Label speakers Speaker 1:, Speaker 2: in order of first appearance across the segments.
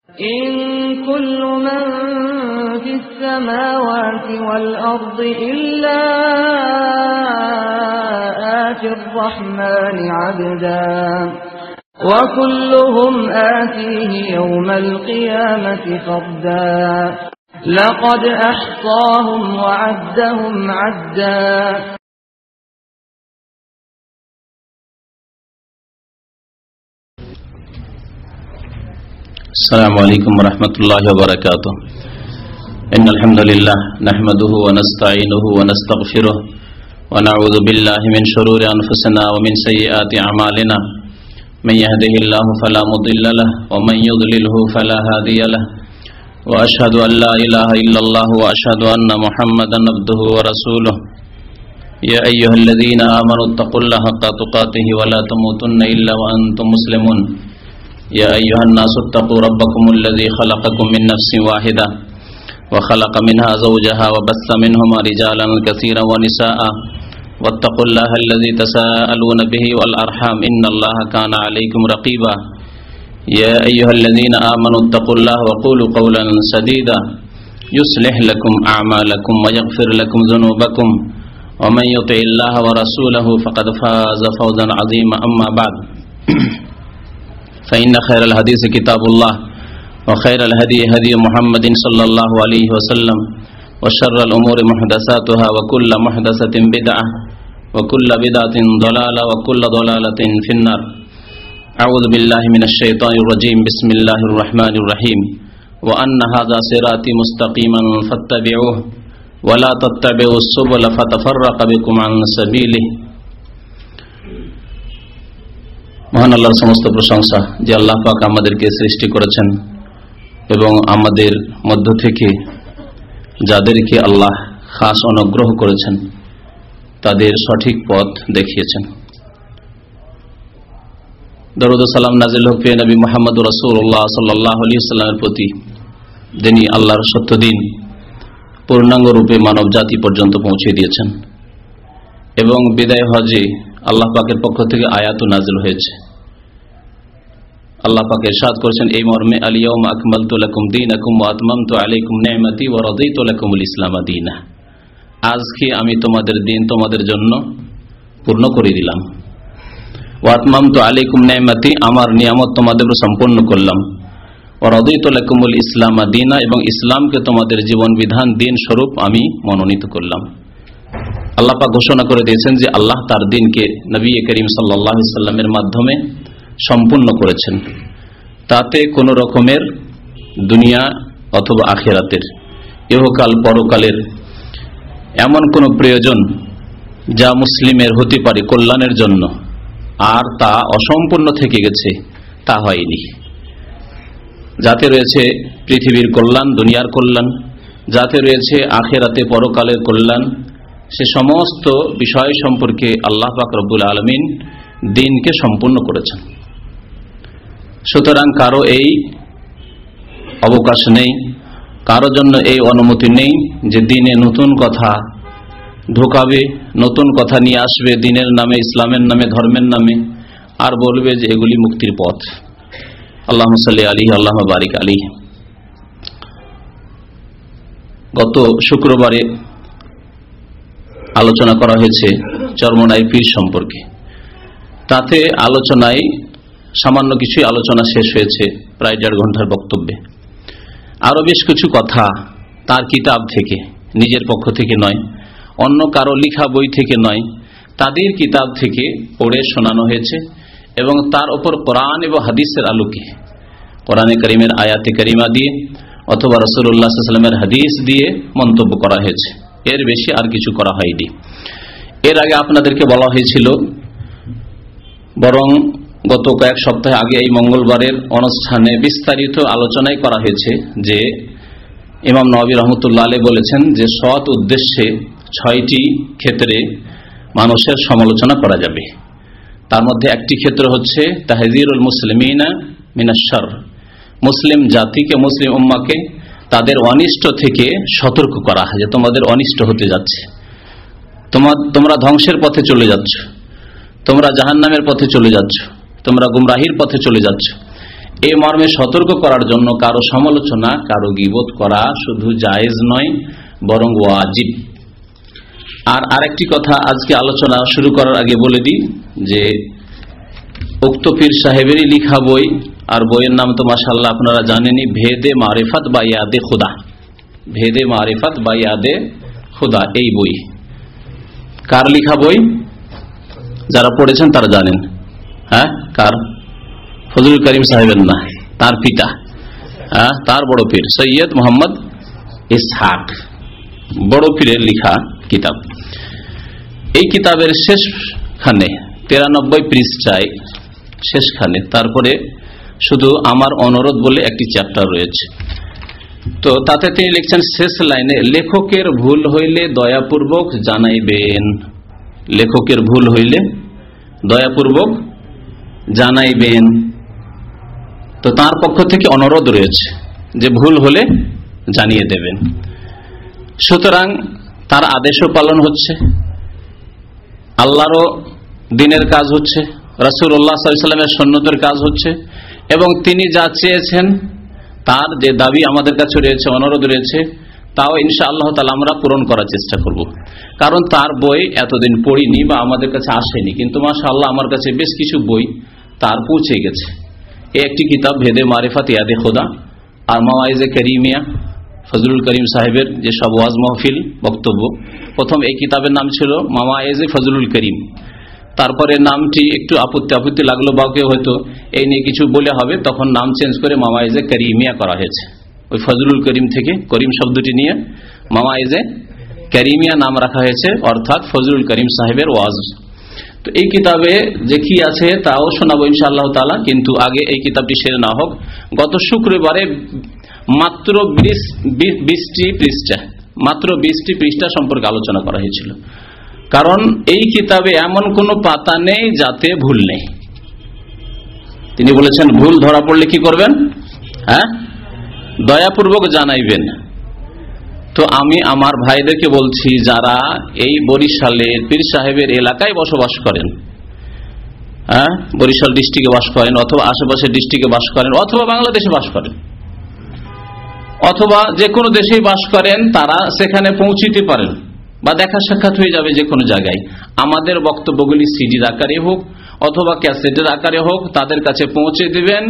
Speaker 1: إن كل من في السماوات والأرض إلا آتي الرحمن عبدا وكلهم آتيه يوم القيامة فردا لقد أحصاهم وعدهم عدا
Speaker 2: السلام عليكم ورحمة الله وبركاته. إن الحمد لله نحمده ونستعينه ونستغفره ونعوذ بالله من شرور أنفسنا ومن سيئات أعمالنا من يهده الله فلا مضل له ومن يضلله فلا هادي له وأشهد أن لا إله إلا الله وأشهد أن محمدا عبده ورسوله يا أيها الذين آمنوا اتقوا الله حق تقاته ولا تموتن إلا وأنتم مسلمون يا أيها الناس اتقوا ربكم الذي خلقكم من نفس واحدة وخلق منها زوجها وبث منهما رجالا كثيرا ونساء واتقوا الله الذي تساءلون به والأرحام إن الله كان عليكم رقيبا يا أيها الذين آمنوا اتقوا الله وقولوا قولا سديدا يصلح لكم أعمالكم ويغفر لكم ذنوبكم ومن يطع الله ورسوله فقد فاز فوزا عظيما أما بعد فإن خير الحديث كتاب الله وخير الهدي هدي محمد صلى الله عليه وسلم وشر الأمور محدثاتها وكل محدثة بدعة وكل بدعة ضلالة وكل ضلالة في النار. أعوذ بالله من الشيطان الرجيم. بسم الله الرحمن الرحيم. وأن هذا صراطي مستقيما فاتبعوه ولا تتبعوا السبل فتفرق بكم عن سبيله. মহান আল্লাহর সমস্ত প্রশংসা যে আল্লাহ পাক আমাদেরকে সৃষ্টি করেছেন এবং আমাদের মধ্য থেকে যাদেরকে আল্লাহ খাস অনুগ্রহ করেছেন তাদের সঠিক পথ দেখিয়েছেন। দরুদ ও সালাম নাজিল হোক প্রিয় নবী মুহাম্মদ রাসূলুল্লাহ সাল্লাল্লাহু আলাইহি ওয়াসাল্লামের প্রতি, যিনি আল্লাহর সত্য দ্বীন পূর্ণাঙ্গ রূপে মানব জাতি পর্যন্ত পৌঁছে দিয়েছেন এবং বিদায় হজে আল্লাহ পাকের পক্ষ থেকে আয়াত নাজিল হয়েছে। আল্লাহ পাক ইরশাদ করেছেন এই মর্মে, আল ইয়াউমা আকমালতু লাকুম দীনাকুম ওয়া আতমামতু আলাইকুম নি'মাতি ওয়া রাদিতু লাকুমুল ইসলাম দীনা। আজকে আমি তোমাদের দিন তোমাদের জন্য পূর্ণ করে দিলাম। ওয়া আতমামতু আলাইকুম নি'মাতি, আমার নিয়ামত তোমাদের উপর সম্পূর্ণ করলাম। ওয়া রাদিতু লাকুমুল ইসলাম দীনা, এবং ইসলামকে তোমাদের জীবন বিধান দিন স্বরূপ আমি মনোনীত করলাম। আল্লাহ পাক ঘোষণা করে দিয়েছেন যে আল্লাহ তার দিনকে নবী করিম সাল্লাল্লাহু আলাইহি সাল্লামের মাধ্যমে সম্পূর্ণ করেছেন। তাতে কোনো রকমের দুনিয়া অথবা আখিরাতের, ইহকাল পরকালের এমন কোনো প্রয়োজন যা মুসলিমের হতে পারে কল্যাণের জন্য, আর তা অসম্পূর্ণ থেকে গেছে তা হয়নি। যাতে রয়েছে পৃথিবীর কল্যাণ, দুনিয়ার কল্যাণ, যাতে রয়েছে আখিরাতে পরকালের কল্যাণ, সে সমস্ত বিষয় সম্পর্কে আল্লাহ পাক রব্বুল আলামিন দিনকে সম্পূর্ণ করেছেন। সুতরাং কারো এই অবকাশ নেই, কারো জন্য এই অনুমতি নেই যে দিনে নতুন কথা ঢোকাবে, নতুন কথা নিয়ে আসবে দিনের নামে, ইসলামের নামে, ধর্মের নামে, আর বলবে যে এগুলি মুক্তির পথ। আল্লাহুম্মা সাল্লি আলাইহি আল্লাহুম্মা বারিক আলাইহি। গত শুক্রবারে আলোচনা করা হয়েছে চরমনাই পীর সম্পর্কে। তাতে আলোচনায় সামান্য কিছুই আলোচনা শেষ হয়েছে, প্রায় 1.5 ঘন্টার বক্তব্যে। আরো বেশ কিছু কথা তার কিতাব থেকে, নিজের পক্ষ থেকে নয়, অন্য কারো লেখা বই থেকে নয়, তাদের কিতাব থেকে পড়ে শোনানো হয়েছে এবং তার উপর কোরআন এবং হাদিসের আলোকে, কোরআনে কারীমের আয়াতে কারিমা দিয়ে অথবা রাসূলুল্লাহ সাল্লাল্লাহু আলাইহি ওয়াসাল্লামের হাদিস দিয়ে মন্তব্য করা হয়েছে। এর বেশি আর কিছু করা হয়নি। এর আগে আপনাদেরকে বলা হয়েছিল, বরং গত কয়েক সপ্তাহ আগে এই মঙ্গলবারের অনুষ্ঠানে বিস্তারিত আলোচনাই করা হয়েছে যে ইমাম নববী রাহমাতুল্লাহ আলাইহি বলেছেন যে সৎ উদ্দেশ্যে 6টি ক্ষেত্রে মানুষের সমালোচনা করা যাবে। তার মধ্যে একটি ক্ষেত্র হচ্ছে তাহযীরুল মুসলিমিনা মিনাশ শারর, মুসলিম জাতিকে, মুসলিম উম্মাহকে তাদের অনিষ্ট থেকে সতর্ক করা, যে তোমাদের অনিষ্ট হতে যাচ্ছে, তোমরা ধ্বংসের পথে চলে যাচ্ছ, তোমরা জাহান্নামের পথে চলে যাচ্ছ, তোমরা গুমরাহির পথে চলে যাচ্ছ। এই মর্মে সতর্ক করার জন্য কারো সমালোচনা, কারো গীবত করা শুধু জায়েজ নয়, বরং ওয়াজিব। আর আরেকটি কথা আজকে আলোচনা শুরু করার আগে বলে দিই যে উক্ত পীর সাহেবেরই লিখা বই, আর বইয়ের নাম তো মাশাআল্লাহ আপনারা জানেনই, ভেদে মারিফাত বা ইয়াদে খুদা। ভেদে মারিফাত বা ইয়াদে খুদা, এই বই কার লিখা বই? যারা পড়েছেন তারা জানেন। হ্যাঁ, কার? ফজলুল করিম সাহেবের না, তার পিতা, তার বড় পীর সৈয়দ মোহাম্মদ ইসহাক, বড় পীরের লিখা কিতাব। এই কিতাবের শেষখানে 93 পৃষ্ঠায় শেষখানে তারপরে শুধু আমার অনুরোধ বলে একটি চ্যাপ্টার রয়েছে। তো তাতে তিনি লিখছেন শেষ লাইনে, লেখকের ভুল হইলে দয়াপূর্বক জানাইবেন। লেখকের ভুল হইলে দয়াপূর্বক জানাইবেন। তো তার পক্ষ থেকে অনুরোধ রয়েছে যে ভুল হলে জানিয়ে দেবেন। সুতরাং তার আদেশও পালন হচ্ছে, আল্লাহরও দিনের কাজ হচ্ছে, রাসূলুল্লাহ সাল্লাল্লাহু আলাইহি ওয়াসাল্লামের সুন্নতের কাজ হচ্ছে, এবং তিনি যা চেয়েছেন তার যে দাবি আমাদের কাছে রয়েছে, অনুরোধ রয়েছে, তাও ইনশাআল্লাহ তাআলা আমরা পূরণ করার চেষ্টা করব। কারণ তার বই এতদিন পড়িনি বা আমাদের কাছে আসেনি, কিন্তু মাশাআল্লাহ আমার কাছে বেশ কিছু বই তার পৌঁছে গেছে। এই একটি কিতাব ভেদে মারিফাত ইয়াদে খোদা, আর মাওয়াইজে কারিমিয়া, ফজলুল করিম সাহেবের যে সব ওয়াজ মাহফিল বক্তব্য। প্রথম এই কিতাবের নাম ছিল মাওয়াইজে ফজলুল করিম, তারপরে নামটি একটু আপত্তি লাগলো, বা কেউ হয়তো এই নিয়ে কিছু বলে হবে, তখন নাম চেঞ্জ করে মাওয়াইজে কারিমিয়া করা হয়েছে। ওই ফজলুল করিম থেকে করিম শব্দটি নিয়ে মাওয়াইজে কারিমিয়া নাম রাখা হয়েছে, অর্থাৎ ফজলুল করিম সাহেবের ওয়াজ। তো এই কিতাবে যে কি আছে তাও শোনাবো ইনশাআল্লাহ তাআলা, কিন্তু আগে এই কিতাবটি সেরে না হোক। গত শুক্রবারে মাত্র 20টি পৃষ্ঠা সম্পর্কে আলোচনা করা হয়েছিল, কারণ এই কিতাবে এমন কোনো পাতা নেই যাতে ভুল নেই। তিনি বলেছেন ভুল ধরা পড়লে কি করবেন? হ্যাঁ, দয়াপূর্বক জানাইবেন। তো আমি আমার ভাইদেরকে বলছি, যারা এই বরিশালের পীর সাহেবের এলাকায় বসবাস করেন, হ্যাঁ, বরিশাল ডিস্ট্রিক্টে বাস করেন, অথবা আশেপাশের ডিস্ট্রিক্টে বাস করেন, অথবা বাংলাদেশে বাস করেন, অথবা যে কোনো দেশেই বাস করেন, তারা সেখানে পৌঁছিতে পারেন বা দেখা সাক্ষাৎ হয়ে যাবে যে কোনো জায়গায়। আমাদের বক্তব্যগুলি সিডির আকারে হোক অথবা ক্যাসেটের আকারে হোক তাদের কাছে পৌঁছে দিবেন।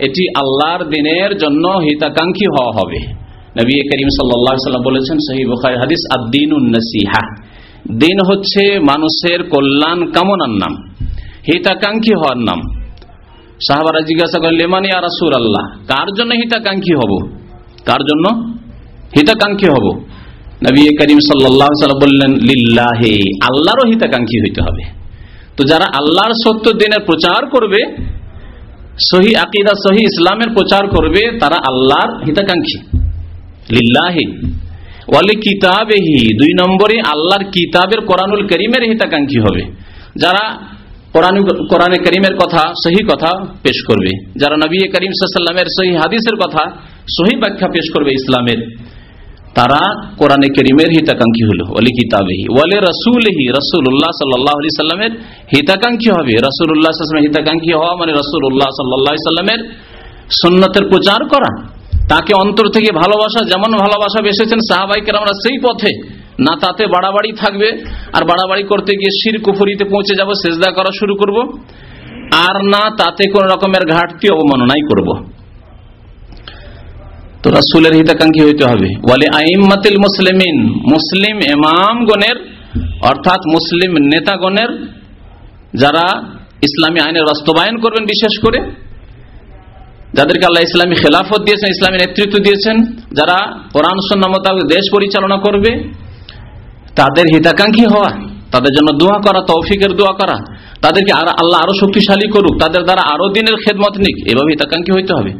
Speaker 2: এটি আল্লাহর দিনের জন্য হিতাকাঙ্ক্ষী হওয়া হবে। নবী করিম সাল্লাল্লাহু আলাইহি ওয়াসাল্লাম বলেছেন, সহিহ বুখারী হাদিস, আদ-দীনুন নাসিহা, দিন হচ্ছে মানুষের কল্যাণ কামনার নাম, হিতাকাঙ্ক্ষী হওয়ার নাম। সাহাবারা জিজ্ঞাসা করলেন, লিমান ইয়া রাসূলুল্লাহ, কার জন্য হিতাকাঙ্ক্ষী হব? কার জন্য হিতাকাঙ্ক্ষী হব? নবী করিম সাল্লাল্লাহু আলাইহি ওয়াসাল্লাম বললেন, লিল্লাহি, আল্লাহরও হিতাকাঙ্ক্ষী হইতে হবে। তো যারা আল্লাহর সত্য দিনের প্রচার করবে, সহি আকীদা, সহি ইসলামের প্রচার করবে, তারা আল্লাহর হিতাকাঙ্ক্ষী। লিল্লাহি ওয়ালি কিতাবিহি, 2 নম্বরে আল্লাহর কিতাবের কোরআনুল কারীমের হিতাকাঙ্ক্ষী হবে। যারা কোরআনে কারীমের কথা, সহি কথা পেশ করবে, যারা নবী করিম সাল্লাল্লাহু আলাইহি ওয়াসাল্লামের সহি হাদিসের কথা, সহি ব্যাখ্যা পেশ করবে ইসলামের, তারা কোরআনে কারীমের হিতাকাঙ্ক্ষী হলো। ওয়ালি কিতাবিহি ওয়ালি রাসূলিহি, রাসূলুল্লাহ সাল্লাল্লাহু আলাইহি সাল্লামের হিতাকাঙ্ক্ষী হবে। রাসূলুল্লাহ সাল্লাল্লাহু আলাইহি ওয়াসাল্লামের হিতাকাঙ্ক্ষী হওয়া মানে রাসূলুল্লাহ সাল্লাল্লাহু আলাইহি সাল্লামের সুন্নতের প্রচার করা, তাকে অন্তর থেকে ভালোবাসা, যেমন ভালোবাসা বেসেছেন সাহাবায়ে কেরামরা সেই পথে, না তাতে বাড়াবাড়ি থাকবে, আর বাড়াবাড়ি করতে গিয়ে শিরক কুফরিতে পৌঁছে যাব, সিজদা করা শুরু করব, আর না তাতে কোন রকমের ঘাটতি অবমাননাই করব। তো রাসূলের হিতাকাঙ্ক্ষী হইতে হবে। ওয়ালি আইম্মাতিল মুসলিমিন, মুসলিম ইমামগণের অর্থাৎ মুসলিম নেতাগণের, যারা ইসলামী আইনের বাস্তবায়ন করবেন, বিশেষ করে যাদেরকে আল্লাহ ইসলামী খেলাফত দিয়েছেন, ইসলামী নেতৃত্ব দিয়েছেন, যারা কোরআন সুন্নাহ মোতাবেক দেশ পরিচালনা করবে, তাদের হিতাকাঙ্ক্ষী হওয়া, তাদের জন্য দোয়া করা, তৌফিকের দোয়া করা, তাদেরকে আল্লাহ আরো শক্তিশালী করুক, তাদের দ্বারা আরো দিনের খেদমত নিক, এভাবে হিতাকাঙ্ক্ষী হইতে হবে।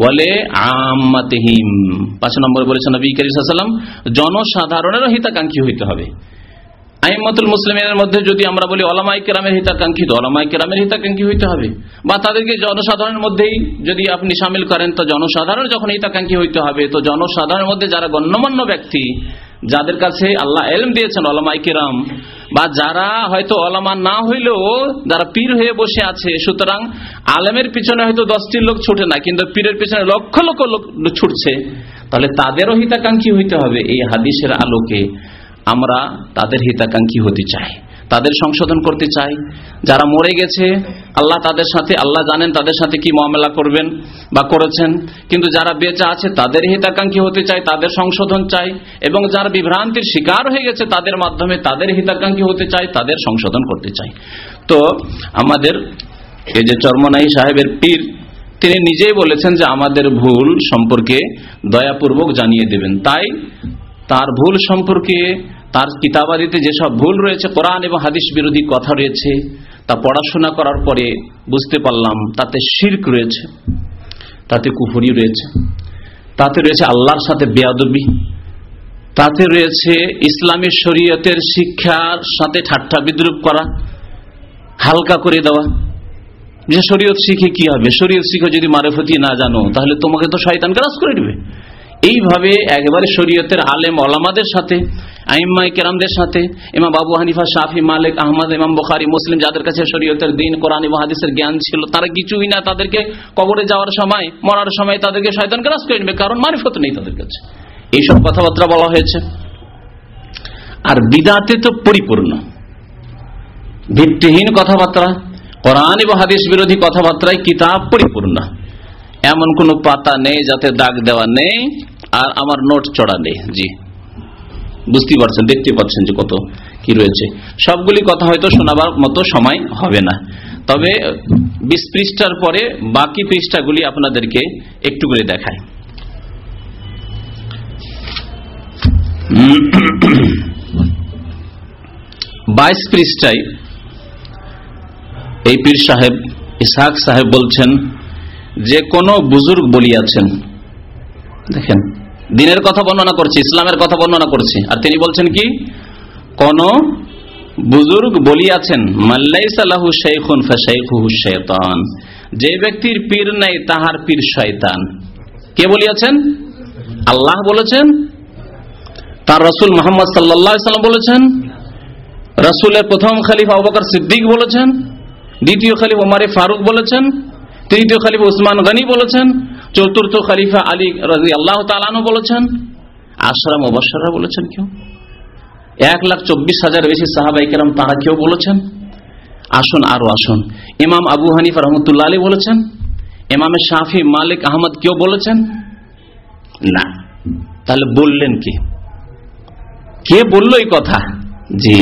Speaker 2: বলে আম্মাতিহিম, 5 নম্বরে বলেছেন নবী করিম সাল্লাল্লাহু আলাইহি ওয়াসাল্লাম, জনসাধারণেরও হিতাকাঙ্ক্ষী হইতে হবে। আইম্মাতুল মুসলিমিনের মধ্যে যদি আমরা বলি ওলামায়ে কেরামের হিতাকাঙ্ক্ষী, তো ওলামায়ে কেরামের হিতাকাঙ্ক্ষী হইতে হবে, বা তাদেরকে জনসাধারণের মধ্যেই যদি আপনি শামিল করেন, তো জনসাধারণ যখন হিতাকাঙ্ক্ষী হইতে হবে, তো জনসাধারণের মধ্যে যারা গণ্যমান্য ব্যক্তি, যাদের কাছে আল্লাহ ইলম দিয়েছেন ওলামায়ে কেরাম, বা যারা হয়তো ওলামা না হইলেও যারা পীর হয়ে বসে আছে, সুতরাং আলেমের পিছনে হয়তো 10টি লোক ছুটে না, কিন্তু পীরের পিছনে লক্ষ লক্ষ লোক ছুটছে, তাহলে তাদেরও হিতাকাঙ্ক্ষী হইতে হবে। এই হাদিসের আলোকে আমরা তাদের হিতাকাঙ্ক্ষী হতে চাই, তাদের সংশোধন করতে চাই। যারা মরে গেছে আল্লাহ তাদের সাথে, আল্লাহ জানেন তাদের সাথে কি মামলা করবেন বা করেছেন, কিন্তু যারা বেঁচে আছে তাদের হিতাকাঙ্ক্ষী হতে চাই, তাদের সংশোধন চাই, এবং যারা বিভ্রান্তির শিকার হয়ে গেছে তাদের মাধ্যমে তাদের হিতাকাঙ্ক্ষী হতে চাই, তাদের সংশোধন করতে চাই। তো আমাদের এই যে চরমনাই সাহেবের পীর, তিনি নিজেই বলেছেন যে আমাদের ভুল সম্পর্কে দয়াপূর্বক জানিয়ে দেবেন। তাই তার ভুল সম্পর্কে, তার কিতাবাদিতে যেসব ভুল রয়েছে, কোরআন এবং হাদিস বিরোধী কথা রয়েছে, তা পড়াশোনা করার পরে বুঝতে পারলাম তাতে শিরক রয়েছে, তাতে কুফরি রয়েছে, তাতে রয়েছে আল্লাহর সাথে বেয়াদবি, তাতে রয়েছে ইসলামী শরীয়তের শিক্ষার সাথে ঠাট্টা বিদ্রুপ করা, হালকা করে দেওয়া। যে শরীয়ত শিখে কি হবে, শরীয়ত শিখে যদি মারেফতি না জানো তাহলে তোমাকে তো শয়তান গ্রাস করে দিবে। এইভাবে একেবারে শরীয়তের আলেম ওলামাদের সাথে, আইম্মায়ে কেরামদের সাথে, ইমাম আবু হানিফা, শাফি, মালিক, আহমদ, ইমাম বুখারী, মুসলিম, যাদের কাছে শরীয়তের দিন, কোরআন এবং হাদিসের জ্ঞান ছিল, তারা কিছুই না, তাদেরকে কবরে যাওয়ার সময়, মরার সময় তাদেরকে শয়তান গ্রাস করে নেবে, কারণ মারিফত নেই তাদের কাছে। এইসব কথাবার্তা বলা হয়েছে। আর বিদআতে তো পরিপূর্ণ ভিত্তিহীন কথাবার্তা, কোরআন এবং হাদিস বিরোধী কথাবার্তায় কিতাব পরিপূর্ণ, এমন কোন পাতা নেই যাতে দাগ দেওয়া নেই আর আমার নোট চড়া নেই। জি, বুঝতে পারছেন, দেখতে পাচ্ছেন যে কত কি রয়েছে। সবগুলি কথা হয়তো শোনাবার মতো সময় হবে না, তবে 20 পৃষ্ঠার পরে বাকি পৃষ্ঠাগুলি আপনাদেরকে একটু করে দেখায়। 22 পৃষ্ঠায় এই পীর সাহেব ইসহাক সাহেব বলছেন যে কোন বুজুর্গ বলিয়াছেন, দেখেন দিনের কথা বর্ণনা করছি, ইসলামের কথা বর্ণনা করছি, আর তিনি বলছেন কি, কোন বুজুর্গ বলিয়াছেন মাল্লাইসা লাহু শাইখুন ফাশাইখুহু শাইতান, যে ব্যক্তির পীর নাই তাহার পীর শয়তান। কে বলিয়াছেন? আল্লাহ বলেছেন, তার রাসূল মুহাম্মদ সাল্লাল্লাহু আলাইহি ওয়াসাল্লাম বলেছেন, রাসূলের প্রথম খলিফা আবু বকর সিদ্দিক বলেছেন, দ্বিতীয় খলিফা ওমর ফারুক বলেছেন, তৃতীয় খলিফা উসমান গনি বলেছেন, চতুর্থ খলিফা আলী রাদিয়াল্লাহু তাআলা আনহু বলেছেন, আশরা মুবাশশাররা বলেছেন, কেউ 1,24,000 বেশি সাহাবায়ে কেরাম তারা কেউ বলেছেন। আসুন আরো আসুন, ইমাম আবু হানিফা রাহমাতুল্লাহ আলাইহি বলেছেন, ইমাম শাফি, মালিক, আহমদ কেউ বলেছেন না। তাহলে বললেন কে? কে বলল এই কথা? জি,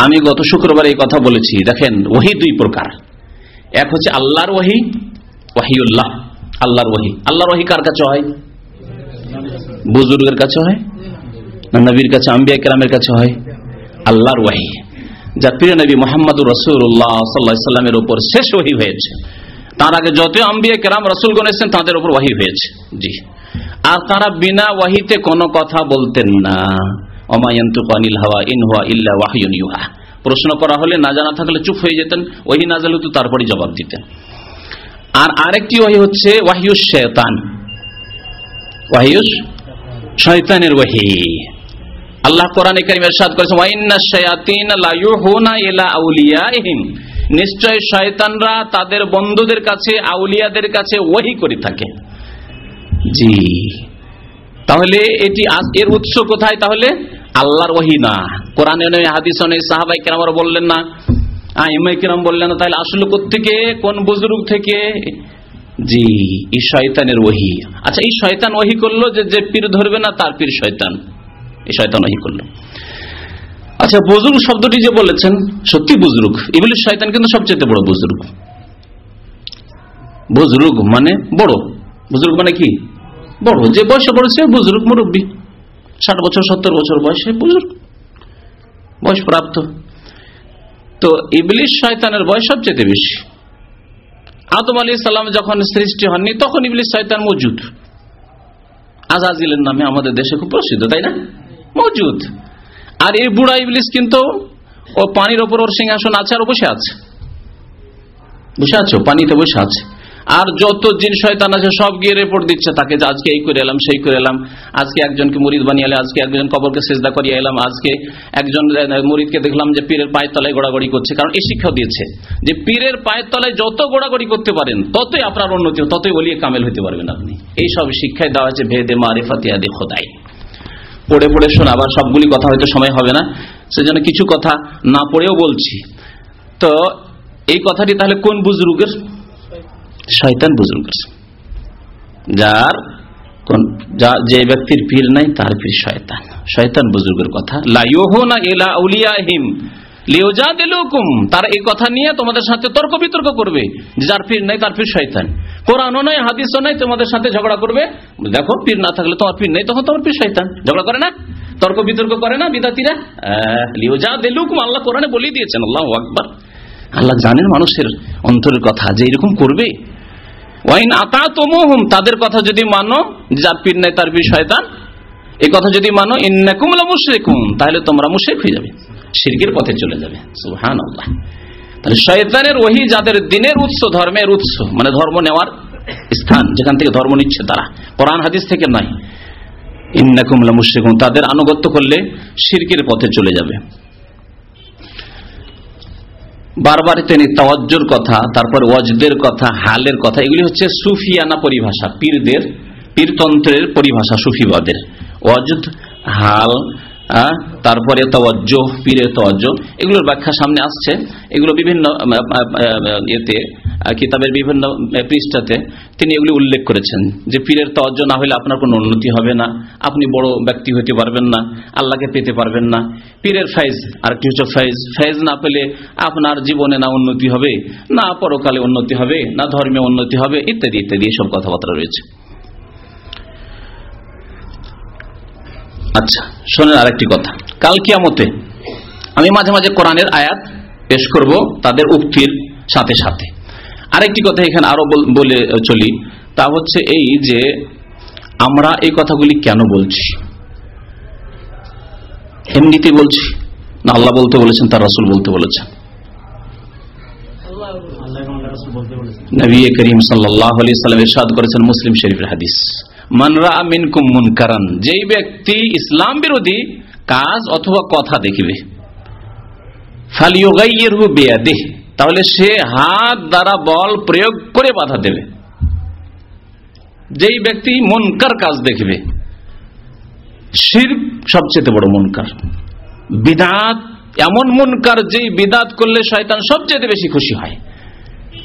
Speaker 2: আমি গত শুক্রবার এই কথা বলেছি। দেখেন, ওহী দুই প্রকার, এক হচ্ছে আল্লাহর ওহী, ওহীউল্লাহ, আল্লাহর ওহী। আল্লাহর ওহী কার কাছে হয়? বুজুর্গের কাছে হয় না নবীর কাছে, আম্বিয়া কেরামের কাছে হয়? আল্লাহর ওহী, যা প্রিয় নবী মুহাম্মদুর রাসূলুল্লাহ সাল্লাল্লাহু আলাইহি ওয়াসাল্লামের উপর শেষ ওহী হয়েছে। তার আগে যত আম্বিয়া কেরাম রাসূলগণ এসেছেন তাদের উপর ওহী হয়েছে। জি, আর তারা বিনা ওহীতে কোনো কথা বলতেন না। ওমা ইয়ানতিকু আনিল হাওয়া ইন হুয়া ইল্লা ওয়াহয়ুন ইউহা। প্রশ্ন করা হলে না জানা থাকলে চুপ হয়ে যেতেন, ওহী নাযিল হতো তারপরে জবাব দিতেন। আর আরেকটি ওহী হচ্ছে ওয়াহয়ুশ শায়তান, ওয়াহয়ুশ শয়তানের ওহী। আল্লাহ কোরআনে কারীমে ইরশাদ করেছেন, ওয়া ইন্নাশ শায়াতিনা লা ইউহুনা ইলা আউলিয়াইহিম, নিশ্চয় শয়তানরা তাদের বন্ধুদের কাছে, আউলিয়াদের কাছে ওহী করে থাকে। জি, তাহলে এটি এর উৎস কোথায়? তাহলে আল্লাহর ওহী না, কোরআনে নয়, হাদিসে নয়, সাহাবায়ে কেরামরা বললেন না, আইম্মায়ে কেরাম বললেন না, তাহলে আসলে কোত্থেকে, কোন বুজুর্গ থেকে? জি, এই শয়তানের ওহী। আচ্ছা, এই শয়তান ওহী করলো যে পীর ধরবে না তার পীর শয়তান, এই শয়তান ওহী করলো। আচ্ছা, বুজুর্গ শব্দটি যে বলেছেন, সত্যি বুজুর্গ, ইবলিস শয়তান কিন্তু সবচেয়ে বড় বুজুর্গ। বুজুর্গ মানে বড়, বুজুর্গ মানে কি? বড়, যে বয়সে বড় সে বুজুর্গ, মুরব্বী, 60 বছর 70 বছর বয়সে বুজুর্গ, বয়স প্রাপ্ত। তো ইবলিস শয়তানের বয়স সবচেয়ে বেশি। আদম আলাইহিস সালাম যখন সৃষ্টি হননি তখন ইবলিস শয়তান মওজুদ, আযাজিলের নামে আমাদের দেশে খুব প্রসিদ্ধ, তাই না? মওজুদ। আর এই বুড়া ইবলিস কিন্তু ও পানির ওপর ওর সিংহাসন আছে, আর বসে আছে, বসে আছে, পানিতে বসে আছে। আর যত জিন শয়তান আছে সব গিয়ে রিপোর্ট দিচ্ছে তাকে, যে আজকে এই করে এলাম, সেই করে এলাম, আজকে একজনকে মুরিদ বানিয়ে এলাম, আজকে একজন কবরকে সেজদা করিয়ে এলাম, আজকে একজন মুরিদকে দেখলাম যে পীরের পায়ের তলায় গোড়াগড়ি করছে। কারণ এই শিক্ষা দিয়েছে যে পীরের পায়ের তলায় যত গোড়াগড়ি করতে পারেন ততই আপনার উন্নতি, ততই ওলিয়ে কামেল হতে পারবেন আপনি। এই সব শিক্ষায় দেওয়া হয়েছে ভেদে মারিফাত ইয়াদে খোদাই। পড়ে পড়ে শোনাবার সবগুলি কথা হয়তো সময় হবে না, সেজন্য কিছু কথা না পড়েও বলছি। তো এই কথাটি তাহলে কোন বুজুর্গের? শয়তান বুজুর্গের। যে ব্যক্তির পীর নাই তার পীর শয়তান, শয়তান বুজুর্গের কথা। লা ইউহুনা ইলা আউলিয়াহিম লিউজাদিলুকুম, তারা এই কথা নিয়ে তোমাদের সাথে তর্ক বিতর্ক করবে, যার পীর নাই তার পীর শয়তান। কোরআনও নাই হাদিসও নাই, তোমাদের সাথে ঝগড়া করবে। দেখো পীর না থাকলে তোমার পীর নেই, তখন তোমার পীর শয়তান। ঝগড়া করে না, তর্ক বিতর্ক করে না বিদাতিরা? লিউজাদিলুকুম, আল্লাহ কোরআনে বলে দিয়েছেন। আল্লাহু আকবার। আল্লাহ জানেন মানুষের অন্তরের কথা যে এরকম করবে। ওয়াইন আতাতুমুহুম, তাদের কথা যদি মানো, যার পীর নাই তার পীর শয়তান, এই কথা যদি মানো, ইন্নাকুম লামুশরিকুন, তাহলে তোমরা মুশরিক হয়ে যাবে, শিরকের পথে চলে যাবে। সুবহানাল্লাহ। তাহলে শয়তানের ওহী যাদের দিনের উৎস, ধর্মের উৎস, মানে ধর্ম নেওয়ার স্থান, যেখান থেকে ধর্ম নিচ্ছে তারা, কোরআন হাদিস থেকে নয়, ইন্নাকুম লামুশরিকুন, তাদের আনুগত্য করলে শিরকের পথে চলে যাবে। বারবার তিনি তাওয়াজ্জুর কথা, তারপর ওয়াজদের কথা, হালের কথা, এগুলি হচ্ছে সুফিয়ানা পরিভাষা, পীরদের, পীরতন্ত্রের পরিভাষা সুফিবাদের। ওয়াজদ, হাল, তারপরে তাওয়াজ্জুহ, পীরের তাওয়াজ্জুহ, এগুলোর ব্যাখ্যা সামনে আসছে। এগুলো বিভিন্ন এতে কিতাবের বিভিন্ন পৃষ্ঠাতে তিনি এগুলি উল্লেখ করেছেন যে পীরের তাওয়াজ্জুহ না হলে আপনার কোনো উন্নতি হবে না, আপনি বড় ব্যক্তি হতে পারবেন না, আল্লাহকে পেতে পারবেন না। পীরের ফাইজ, আরেকটি হচ্ছে ফাইজ, ফাইজ না পেলে আপনার জীবনে না উন্নতি হবে, না পরকালে উন্নতি হবে, না ধর্মীয় উন্নতি হবে, ইত্যাদি ইত্যাদি এসব কথাবার্তা রয়েছে। আচ্ছা শোনেন আরেকটি কথা, কাল কিয়ামতে আমি মাঝে মাঝে কোরআনের আয়াত পেশ করব তাদের উক্তির সাথে সাথে। আরেকটি কথা এখানে আরো বলে চলি, তা হচ্ছে এই যে আমরা এই কথাগুলি কেন বলছি? এমনিতে বলছি না আল্লাহ বলতে বলেছেন, তার রাসূল বলতে বলেছেন? নবী করিম সাল্লাল্লাহু আলাইহি ওয়াসাল্লাম ইরশাদ করেছেন মুসলিম শরীফের হাদিস, মান রা মিনকুম মুনকারান, যেই ব্যক্তি ইসলাম বিরোধী কাজ অথবা কথা দেখবে, ফালিয়ুগাইয়িরহু বিয়াদিহি, তাহলে সে হাত দ্বারা বল প্রয়োগ করে বাধা দেবে। যেই ব্যক্তি মুনকার কাজ দেখবে, শিরক সবচেয়ে বড় মুনকার, বিদআত এমন মুনকার যেই বিদআত করলে শয়তান সবচেয়ে বেশি খুশি হয়।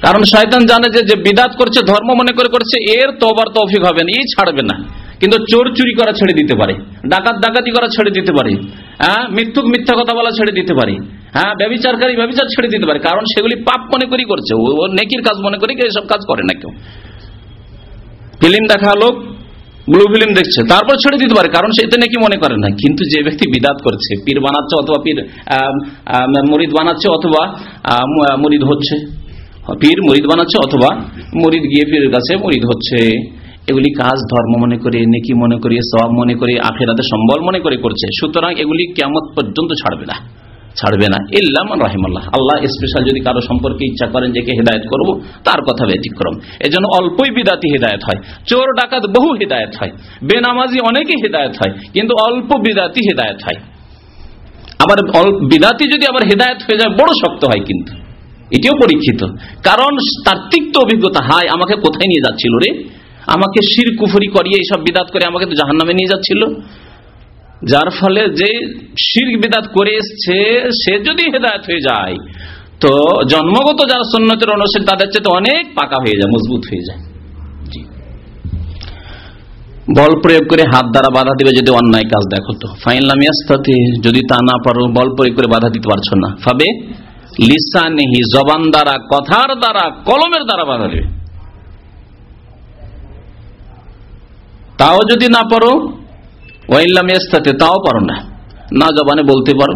Speaker 2: কারণ শয়তান জানে যে বিদআত করছে, ধর্ম মনে করে করছে, এর তওবার তৌফিক হবে না, এই ছাড়বে না। কিন্তু চোর চুরি করা ছেড়ে দিতে পারে, ডাকাত ডাকাতি করা ছেড়ে দিতে পারে, মিথ্যুক মিথ্যা কথা বলা ছেড়ে দিতে পারে, ব্যভিচারকারী ব্যভিচার ছেড়ে দিতে পারে, কারণ সেগুলি পাপ মনে করি করছে, ও নেকির কাজ মনে করি এসব কাজ করে না কেউ। ফিল্ম দেখা লোক ব্লু ফিল্ম দেখছে, তারপর ছেড়ে দিতে পারে, কারণ সেটা নাকি মনে করে না। কিন্তু যে ব্যক্তি বিদআত করছে, পীর বানাচ্ছে অথবা পীর মুরিদ বানাচ্ছে অথবা মুরিদ হচ্ছে, পীর মুরিদ বানাচ্ছে অথবা মুরিদ গিয়ে পীরের কাছে মুরিদ হচ্ছে, এগুলি কাজ ধর্ম মনে করে, নেকি মনে করে, সওয়াব মনে করে, আখিরাতে সম্বল মনে করে করছে। সুতরাং এগুলি কিয়ামত পর্যন্ত ছাড়বে না, ছাড়বে না, ইল্লা মান রাহিমাল্লাহ। আল্লাহ স্পেশাল যদি কারো সম্পর্কে ইচ্ছা করেন যে কে হেদায়েত করব, তার কথা ব্যতিক্রম। এজন্য অল্পই বিদাতি হেদায়েত হয়, চোর ডাকাত বহু হেদায়েত হয়, বেনামাজি অনেকেই হেদায়েত হয়, কিন্তু অল্প বিদাতি হেদায়েত হয়। আবার বিদাতি যদি আবার হেদায়েত হয়ে যায় বড় শক্ত হয়, কিন্তু এটিও পরীক্ষিত। কারণ তার তিক্ত অভিজ্ঞতা, হায় আমাকে কোথায় নিয়ে যাচ্ছিল রে, আমাকে শিরক কুফরি করিয়ে এইসব বিদাত করে আমাকে তো জাহান্নামে নিয়ে যাচ্ছিল। যার ফলে যে শিরক বিদাত করে এসছে সে যদি হেদায়েত হয়ে যায়, তো জন্মগত যারা সুন্নতের অনুসারী তাদের চেয়ে অনেক পাকা হয়ে যায়, মজবুত হয়ে যায়। বল প্রয়োগ করে হাত দ্বারা বাধা দিবে যদি অন্যায় কাজ দেখো, তো ফাইন লাম ইয়াস্তাতি, যদি তা না পারো, বল প্রয়োগ করে বাধা দিতে পারছো না, ফাবে লিসানিহি, জবান দ্বারা, কথার দ্বারা, কলমের দ্বারা বাধা দেবে। তাও যদি না পারো, ওয়াইল্লাম ইয়াস্তাতি, তাও পারো না, না জবানে বলতে পারো,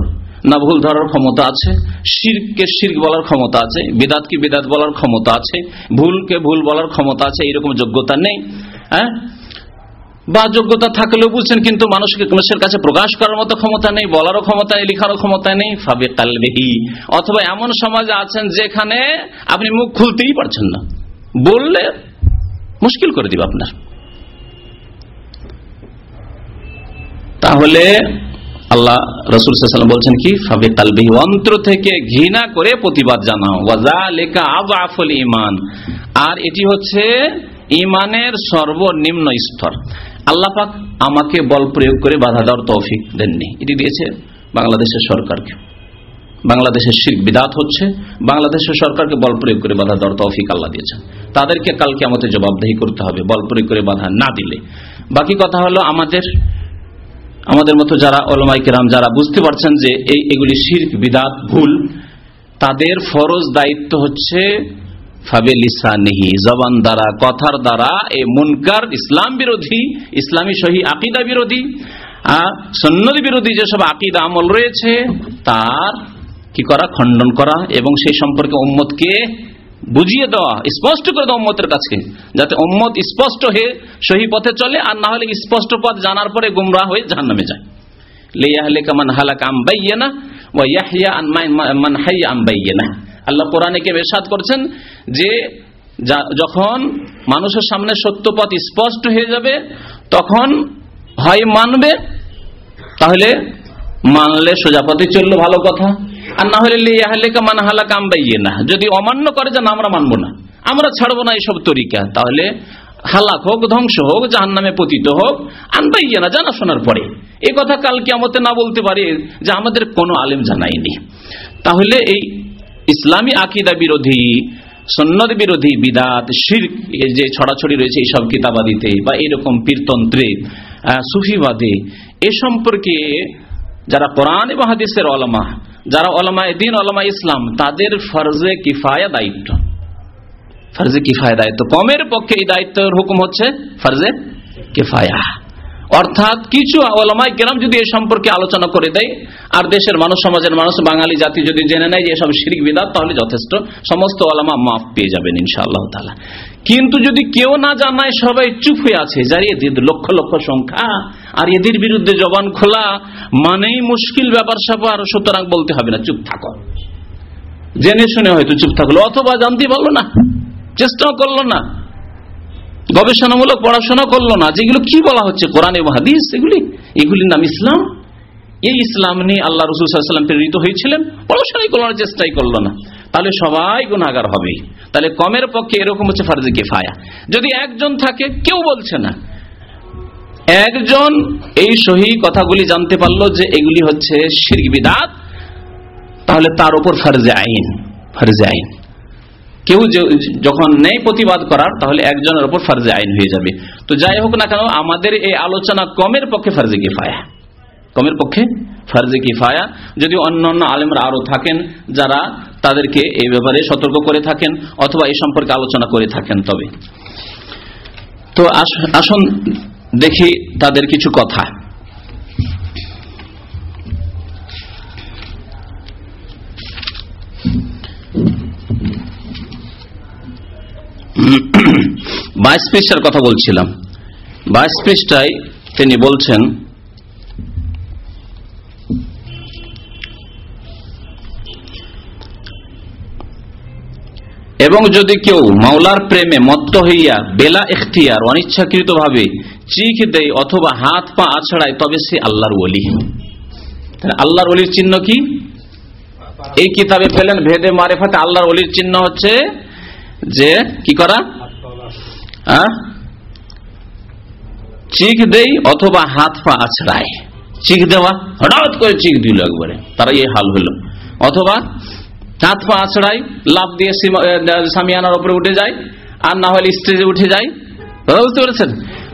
Speaker 2: না ভুল ধরার ক্ষমতা আছে, শিরককে শিরক বলার ক্ষমতা আছে, বিদাতকে বিদাত বলার ক্ষমতা আছে, ভুলকে ভুল বলার ক্ষমতা আছে, এইরকম যোগ্যতা নেই। বা যোগ্যতা থাকলেও বুঝছেন, কিন্তু মানুষের কাছে প্রকাশ করার মতো ক্ষমতা নেই, বলারও ক্ষমতা নেই, লিখারও ক্ষমতা নেই। ফাবে কালবিহি, অথবা এমন সমাজে আছেন যেখানে আপনি মুখ খুলতেই পারছেন না, বললে মুশকিল করে দিবে আপনার। তাহলে আল্লাহ রাসূল সাল্লাল্লাহু আলাইহি ওয়াসাল্লাম বলছেন কি, ফাবি কালবিহি, অন্তর থেকে ঘৃণা করে প্রতিবাদ জানাও, ওয়াযালিকা আযআফুল ঈমান, আর এটি হচ্ছে ঈমানের সর্বনিম্ন স্তর। আল্লাহ পাক আমাকে বল প্রয়োগ করে বাধা দেওয়ার তৌফিক দেননি, এটি দিয়েছে বাংলাদেশের সরকারকে। বাংলাদেশের শিরক বিদআত হচ্ছে, বাংলাদেশের সরকারকে বল প্রয়োগ করে বাধা দেওয়ার তৌফিক আল্লাহ দিয়েছেন। তাদেরকে কাল কিয়ামতে জবাবদিহি করতে হবে বল প্রয়োগ করে বাধা না দিলে। বাকি কথা হলো আমাদের মতো যারা উলামায়ে কেরাম যারা বুঝতে পারছেন যে এগুলি শিরক বিদআত ভুল, তাদের ফরজ দায়িত্ব হচ্ছে ফাবে লিসানিহি, জবান দ্বারা কথার দ্বারা এই মুনকার, ইসলাম বিরোধী, ইসলামী সহি আকীদা বিরোধী, সুন্নাত বিরোধী যেসব আকীদা আমল রয়েছে তার কি করা, খণ্ডন করা, এবং সেই সম্পর্কে উম্মতকে বুঝিয়ে দেওয়া, স্পষ্ট করে দেওয়া উম্মতের কাছে, যাতে উম্মত স্পষ্ট হয়ে সহি পথে চলে, আর না হলে স্পষ্ট পথ জানার পরে গুমরাহ হয়ে জাহান্নামে যায়। লিয়াহলিকা মান হালাকা আন বাইয়িনা ওয়া ইয়াহইয়া আন মান হাইয়া আন বাইয়িনা। আল্লাহ কোরআনে কে ইরশাদ করেছেন যে যখন মানুষের সামনে সত্য পথ স্পষ্ট হয়ে যাবে তখন হয় মানবে, তাহলে মানলে সোজা পথে চললো, ভালো কথা, আর না হলে লিয়াহলিকা মান হালাকা আন বাইয়িনা, যদি অমান্য করে যে না আমরা মানবো না, আমরা ছাড়বো না এইসব তরিকা, তাহলে হালাক হোক, ধ্বংস হোক, জাহান্নামে পতিত হোক, আন বাইয়িনা, জানা শোনার পরে। এই কথা কাল কিয়ামতে না বলতে পারে যে আমাদের কোনো আলেম জানায়নি। তাহলে এই ইসলামী আকীদা বিরোধী, সুন্নাত বিরোধী বিদআত, শিরক যে ছড়াছড়ি রয়েছে এইসব কিতাবাদিতে বা এরকম পীরতন্ত্রে, সুফিবাদে, এ সম্পর্কে যারা কোরআন এবং হাদিসের উলামা, যারা উলামায়ে দ্বীন, উলামায়ে ইসলাম, তাদের ফরজে কিফায়া দায়িত্ব, ফরজে কিফায়া দায়িত্ব। কমের পক্ষে এই দায়িত্বের হুকুম হচ্ছে ফরজে কিফায়া, অর্থাৎ কিছু উলামায়ে কেরাম যদি এই সম্পর্কে আলোচনা করে দেয় আর দেশের মানুষ, সমাজের মানুষ, বাঙালি জাতি যদি জেনে নেয় যে এসব শিরক বিদআত, তাহলে যথেষ্ট, সমস্ত উলামা মাফ পেয়ে যাবেন ইনশাআল্লাহ তাআলা। কিন্তু যদি কেউ না জানায়, সবাই চুপ হয়ে আছে, যার এদের লক্ষ লক্ষ সংখ্যা, আর এদের বিরুদ্ধে জবান খোলা মানেই মুশকিল ব্যাপার স্যাপার, সুতরাং বলতে হবে না, চুপ থাকো, জেনে শুনে হয়তো চুপ থাকলো, অথবা জানতে পারলো না, চেষ্টাও করলো না, গবেষণামূলক পড়াশোনা করলো না, যেগুলো কি বলা হচ্ছে কোরআন এবং হাদিস, এগুলির নাম ইসলাম। এই ইসলাম নিয়ে আল্লাহ রাসূল সাল্লাল্লাহু আলাইহি ওয়াসাল্লাম প্রেরিত হয়েছিলেন, পড়াশোনাই করলো না, চেষ্টাই করলো না, তাহলে সবাই গুনাহগার হবে। তাহলে কমের পক্ষে এরকম হচ্ছে ফরজে কিফায়া। যদি একজন থাকে, কেউ বলছে না, একজন এই সহিহ কথাগুলি জানতে পারলো যে এগুলি হচ্ছে শিরক বিদআত, তাহলে তার উপর ফরজে আইন, ফরজে আইন। কেউ যখন নেই প্রতিবাদ করার, তাহলে একজনের উপর ফরজে আইন হয়ে যাবে। তো যাই হোক না কেন, আমাদের এই আলোচনা কমের পক্ষে ফরজে কিফায়া, কমের পক্ষে ফরজে কিফায়া। যদি অন্য অন্য আলেমরা আরো থাকেন যারা তাদেরকে এই ব্যাপারে সতর্ক করে থাকেন অথবা এই সম্পর্কে আলোচনা করে থাকেন, তবে তো আসুন দেখি তাদের কিছু কথা। বাইশ পৃষ্ঠার কথা বলছিলাম, 22 পৃষ্ঠায় তিনি বলছেন, এবং যদি কেউ মাওলার প্রেমে মত্ত হইয়া বেলা ইখতিয়ার, অনিচ্ছাকৃত ভাবে চিখ দেয় অথবা হাত পা আছড়ায়, তবে সে আল্লাহর ওলি। আল্লাহর ওলির চিহ্ন কি? এই কিতাবে পেলেন ভেদে মারিফাতে। আল্লাহর ওলির চিহ্ন হচ্ছে যে কি করা, চিখ দেই অথবা হাত পা আছড়ায়। চিখ দেওয়া, হঠাৎ করে চিখ দিল একবারে, তারা এই হাল হলো, অথবা হাত পা আছড়ায়, লাফ দিয়ে সামিয়ানার উপরে উঠে যায়, আর না হলে স্টেজে উঠে যায়, বুঝতে পেরেছেন?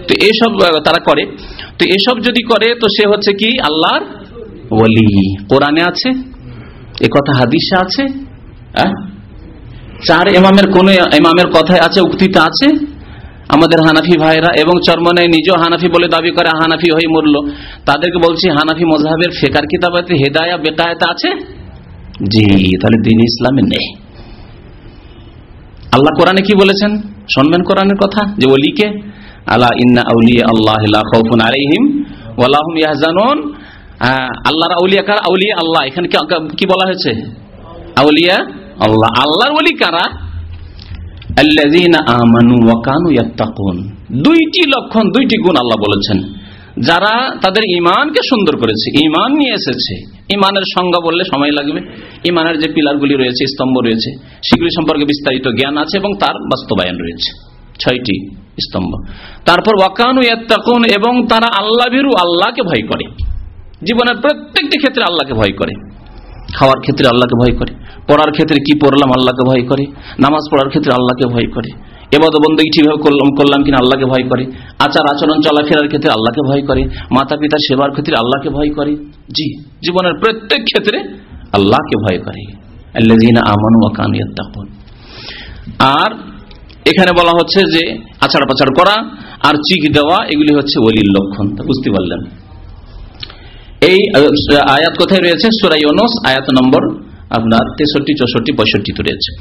Speaker 2: তো এইসব তারা করে। তো এসব যদি করে তো সে হচ্ছে কি আল্লাহর ওলি। কোরআনে আছে এ কথা, হাদিসে আছে, চার ইমামের কোন ইমামের কথায় আছে, উক্তিতে আছে? আমাদের হানাফি ভাইরা এবং চরমনায় নিজেও হানাফি বলে দাবি করে, হানাফি হয়ে মরল, তাদেরকে বলছি হানাফি মযহাবের ফিকর কিতাবাতে হেদায়া বেকায়াত আছে? জি, তাহলে দ্বীন ইসলামে নেই। আল্লাহ কোরআনে কি বলেছেন শুনবেন, কোরআনের কথা, যে ওলিকে আলা ইন্না আউলিয়া আল্লাহ লা খাউফুন আলাইহিম ওয়া লা হুম ইয়াহজানুন। আল্লাহর আউলিয়া কারা? আউলিয়া আল্লাহ। এখানে কি বলা হয়েছে? আউলিয়া আল্লাহ। আল্লাহর ওলি কারা? আল্লাযীনা আমানু ওয়া কানু ইয়াত্তাকুন, দুইটি লক্ষণ, দুইটি গুণ আল্লাহ বলেছেন। যারা তাদের ঈমানকে সুন্দর করেছে, ঈমান নিয়ে এসেছে। ঈমানের সংজ্ঞা বললে সময় লাগবে। ঈমানের যে পিলারগুলি রয়েছে, স্তম্ভ রয়েছে, সেগুলি সম্পর্কে বিস্তারিত জ্ঞান আছে এবং তার বাস্তবায়ন রয়েছে, 6টি স্তম্ভ। তারপর ওয়া কানু ইয়াত্তাকুন, এবং তারা আল্লাহ ভীরু, আল্লাহকে ভয় করে। জীবনের প্রত্যেকটি ক্ষেত্রে আল্লাহকে ভয় করে। খাওয়ার ক্ষেত্রে আল্লাহকে ভয় করে, পড়ার ক্ষেত্রে কি পড়লাম আল্লাহকে ভয় করে, নামাজ পড়ার ক্ষেত্রে আল্লাহকে ভয় করে, ইবাদত বন্দেগী ঠিকভাবে করলাম কিনা আল্লাহকে ভয় করে, আচার আচরণ চলাফেরার ক্ষেত্রে আল্লাহকে ভয় করে, মাতা পিতার সেবার ক্ষেত্রে আল্লাহকে ভয় করে। জি, জীবনের প্রত্যেক ক্ষেত্রে আল্লাহকে ভয় করে। আল্লাযীনা আমানু ওয়া কানু ইয়াত্তাকুন। আর এখানে বলা হচ্ছে যে আচার পাচার করা আর চিক দেওয়া, এগুলি হচ্ছে ওলির লক্ষণ। বুঝতে পারলেন? এই আয়াত কোথায় রয়েছে? সূরা ইউনূস আয়াত নম্বর আপনার 63, 64, 65 রয়েছে।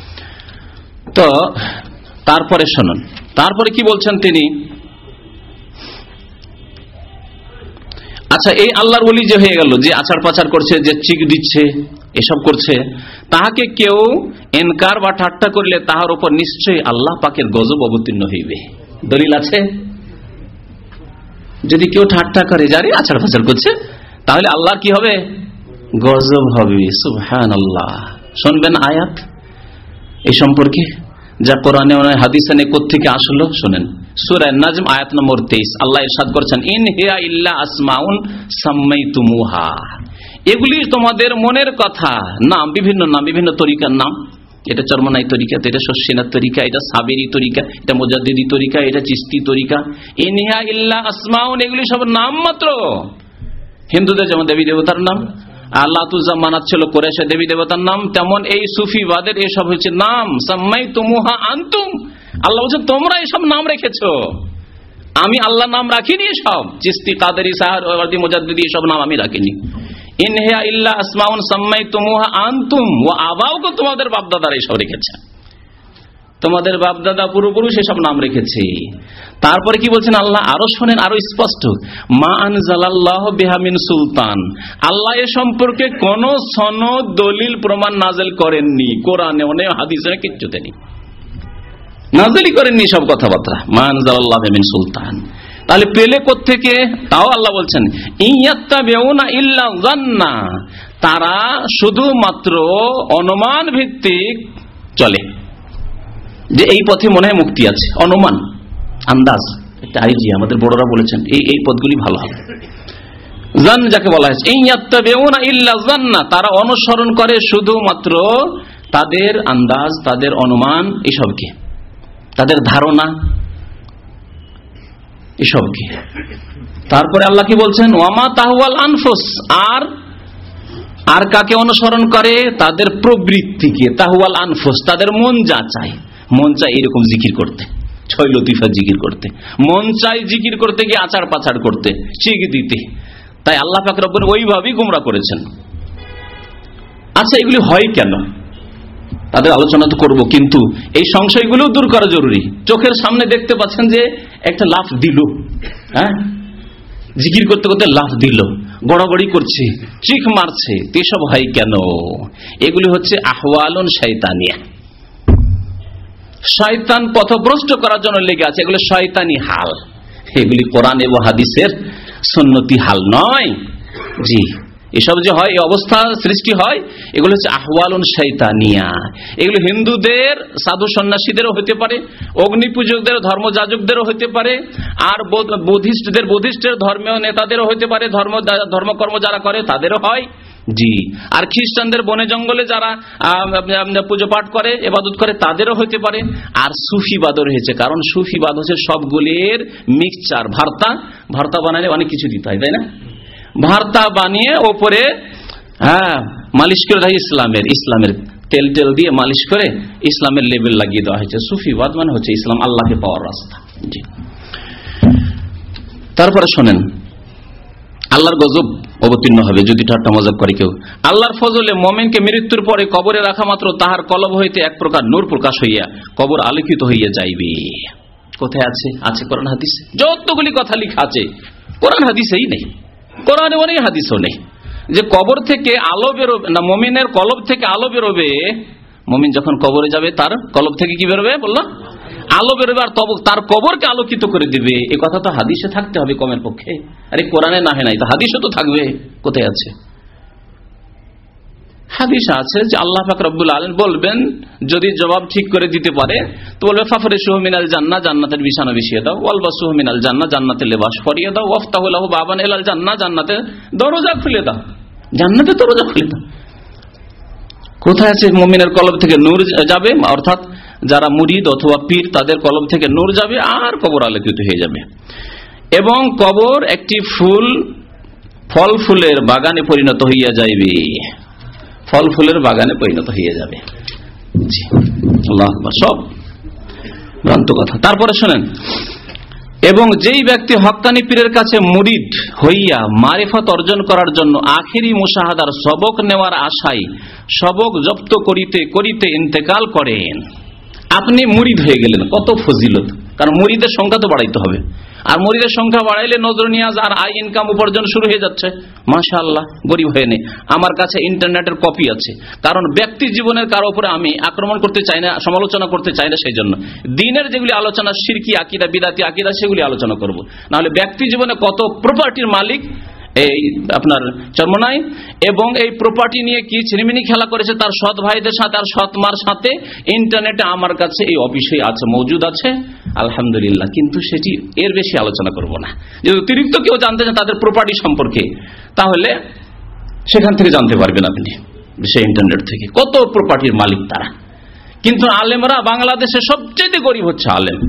Speaker 2: তো তারপরে শুনুন, তারপরে কি বলছেন তিনি। আচ্ছা, এই আল্লাহর ওলি যে হয়ে গেল, যে আচার পাচার করছে, যে চিক দিচ্ছে, এসব করছে, তাহাকে কেউ ইনকার বা ঠাট্টা করলে তাহার উপর নিশ্চয়ই আল্লাহ পাকের গজব অবতীর্ণ হইবে। দলিল আছে? যদি কেউ ঠাট্টা করে, যারে আচার পাচার করছে, তাহলে আল্লাহর কি হবে? গজব হবে। সুবহানাল্লাহ। শুনবেন আয়াত এই সম্পর্কে, যা কোরআনে হাদিসে কোত্থেকে আসলো শুনেন। সূরা নাজম আয়াত নম্বর 23 আল্লাহ ইরশাদ করেছেন, ইন হিয়া ইল্লা আসমাউন সাম্মাইতুমুহা, এগুলি তোমাদের মনের কথা, নাম, বিভিন্ন নাম, বিভিন্ন তরিকার নাম। এটা চরমনাই তরিকা, এটা শস্যিনার তরিকা, এটা সাবেরি তরিকা, এটা মুজাদ্দিদি তরিকা, এটা চিস্তি তরিকা। ইন হিয়া ইল্লা আসমাউন, এগুলি সব নাম মাত্র। হিন্দুদের যেমন দেবী দেবতার নাম, আল্লাহ তুজা মানাচ্ছিল কোরাইশ দেবী দেবতার নাম, তেমন এই সুফিবাদের এসব হচ্ছে নাম। সাম্মাইতুমুহা আনতুম, আল্লাহ বলছেন তোমরা এসব নাম রেখেছো, আমি আল্লাহ নাম রাখিনি। সব চিস্তি, কাদেরি, সাহারওয়ার্দী, মুজাদ্দিদি, এসব নাম আমি রাখিনি। ইন হিয়া ইল্লা আসমাউন সাম্মাইতুমুহা আনতুম ওয়া আবাউকুম, তোমাদের বাপদাদারা এসব রেখেছে, তোমাদের বাপদাদা পূর্বপুরুষ এসব নাম রেখেছে। তারপরে কি বলছেন আল্লাহ? আরো শোনেন, আরো স্পষ্ট, মা আনজালাল্লাহু বিহা মিন সুলতান, আল্লাহ এ সম্পর্কে কোন সনদ, দলিল, প্রমাণ নাযিল করেননি। কোরআনে অনেক হাদিসে কিচ্ছুতে নেই, নাযিলই করেননি সব কথাবার্তা। মা আনজালাল্লাহু বিহা মিন সুলতান, তাহলে পেলে কোত্থেকে? তাও আল্লাহ বলছেন, ইয়াত্তাবিউনা ইল্লা যান্না, তারা শুধুমাত্র অনুমান ভিত্তিক চলে, যে এই পথে মনে হয় মুক্তি আছে। অনুমান, আন্দাজ, একটা আইডিয়া। আমাদের বড়রা বলেছেন এই পথগুলি ভালো হবে। জান যাকে বলা হয়েছে, ইয়াত্তাবিউনা ইল্লা যান্না, তারা অনুসরণ করে শুধুমাত্র তাদের আন্দাজ, তাদের অনুমান, এসবকে, তাদের ধারণা, এসবকে। তারপরে আল্লাহ কি বলছেন? ওয়ামা তাহওয়াল আনফুস, আর কাকে অনুসরণ করে? তাদের প্রবৃত্তিকে। তাহওয়াল আনফুস, তাদের মন যা চায়। মন চায় এরকম জিকির করতে, ছয় লতিফা জিকির করতে, মন চাই জিকির করতে গিয়ে আচার পাচার করতে, চিক দিতে। তাই আল্লাহ পাক রব্বুল ওইভাবেই গোমরা করেছেন। আচ্ছা, এগুলি হয় কেন? তাদের আলোচনা তো করবো, কিন্তু এই সংশয়গুলো দূর করা জরুরি। চোখের সামনে দেখতে পাচ্ছেন যে একটা লাফ দিল, হ্যাঁ, জিকির করতে করতে লাফ দিল, গড়াগড়ি করছে, চিক মারছে, এসব হয় কেন? এগুলি হচ্ছে আহওয়ালুন শয়তানিয়া, শয়তান পথভ্রষ্ট করার জন্য লেগে আছে। এগুলো শয়তানি হাল, এগুলি কোরআন এবং হাদিসের সুন্নতি হাল নয়। জি, এসব যে হয়, এই অবস্থা সৃষ্টি হয়, এগুলো হচ্ছে আহওয়ালুন শয়তানিয়া। এগুলো হিন্দুদের সাধু সন্ন্যাসীদেরও হতে পারে, অগ্নি পূজকদের, ধর্মযাজকদেরও হতে পারে, আর বুদ্ধিস্টের ধর্মীয় নেতাদেরও হতে পারে, ধর্মকর্ম যারা করে তাদেরও হয়। জি, আর খ্রিস্টানদের বনে জঙ্গলে যারা পুজো পাঠ করে, ইবাদত করে, তাদেরও হতে পারে। আর সুফিবাদও রয়েছে, কারণ সুফিবাদ হচ্ছে সবগুলির মিক্সচার। ভর্তা বানালে অনেক কিছু দিতে হয়, তাই না? ভর্তা বানিয়ে ওপরে মালিশ করে দেয় ইসলামের তেল দিয়ে মালিশ করে ইসলামের লেবেল লাগিয়ে দেওয়া হয়েছে। সুফিবাদ মানে হচ্ছে ইসলাম, আল্লাহকে পাওয়ার রাস্তা। জি, তারপরে শোনেন, আল্লাহর গজব অবতীর্ণ হবে যদি ঠাট্টা মজাক করে কেউ। আল্লাহর ফজলে মুমিনকে মৃত্যুর পরে কবরে রাখা মাত্র তাহার কলব হইতে এক প্রকার নূর প্রকাশ হইয়া কবর আলোকিত হইয়া যাইবে। কোথায় আছে? আছে কোরআন হাদিসে। যতগুলি কথা লেখা আছে কোরআন হাদিসেই নেই, কোরআনে অনেক হাদিসও নেই যে কবর থেকে আলো বেরোবে না, মুমিনের কলব থেকে আলো বেরোবে। মুমিন যখন কবরে যাবে তার কলব থেকে কি বেরোবে বললাম? আলো বেরোবে আর তার কবরকে আলোকিত করে দিবে। এই কথা তো হাদিসে থাকতে হবে কমের পক্ষে। আরে কোরআনে না হয় নাই তো হাদিসে তো থাকবে। কোথায় আছে? হাদিস আছে যে আল্লাহ পাক রব্বুল আলামিন বলবেন, যদি জবাব ঠিক করে দিতে পারে তো বলবে ফাফরিশুহু মিনাল জান্নাহ, জান্নাতের বিছানা বিছিয়ে দাও, ওয়ালবাসুহু মিনাল জান্নাহ, জান্নাতের লেবাস পরিয়ে দাও, ওয়াফতাহু লাহু বাবান ইলাল জান্নাহ, জান্নাতের দরজা খুলে দাও, জান্নাতের দরজা খুলে দাও। কোথায় আছে? মুমিনের কলব থেকে নূর যাবে, অর্থাৎ যারা মুরিদ অথবা পীর তাদের কলব থেকে নূর যাবে আর কবর আলোকিত হয়ে যাবে। এবং কবর একটি ফল ফুলের বাগানে পরিণত হইয়া যাইবে, ফল ফুলের বাগানে পরিণত হয়ে যাবে। আল্লাহু আকবার, সব ভ্রান্ত কথা। তারপরে শোনেন, এবং যেই ব্যক্তি হক্কানি পীরের কাছে মুরিদ হইয়া মারিফত অর্জন করার জন্য আখিরি মুশাহাদার সবক নেওয়ার আশায় সবক জপ্ত করিতে করিতে ইন্তেকাল করেন, আপনি মুরিদ হয়ে গেলেন, কত ফজিলত। কারণ মুরিদের সংখ্যা তো বাড়াইতে হবে, আর মুরিদের সংখ্যা বাড়াইলে নজর নিয়াজ আর আয় ইনকাম উপার্জন শুরু হয়ে যাচ্ছে। মাশাআল্লাহ, গরিব হয়ে নেই। আমার কাছে ইন্টারনেটের কপি আছে, কারণ ব্যক্তি জীবনের কারো উপরে আমি আক্রমণ করতে চাই না, সমালোচনা করতে চাই না। সেই জন্য দিনের যেগুলি আলোচনা, শিরকি আকিদা, বিদাতি আকিদা, সেগুলি আলোচনা করব। নাহলে ব্যক্তি জীবনে কত প্রপার্টির মালিক এই আপনার চরমনাই, এবং এই প্রপার্টি নিয়ে কি ছিনিমিনি খেলা করেছে তার সৎ ভাইদের সাথে আর সৎ মার সাথে, ইন্টারনেটে আমার কাছে এই অফিসে আছে, মজুদ আছে, আলহামদুলিল্লাহ। কিন্তু সেটি এর বেশি আলোচনা করব না। যদি অতিরিক্ত কেউ জানতে চান তাদের প্রপার্টি সম্পর্কে, তাহলে সেখান থেকে জানতে পারবেন আপনি, সেই ইন্টারনেট থেকে কত প্রপার্টির মালিক তারা। কিন্তু আলেমরা বাংলাদেশে সবচেয়ে গরিব হচ্ছে আলেম,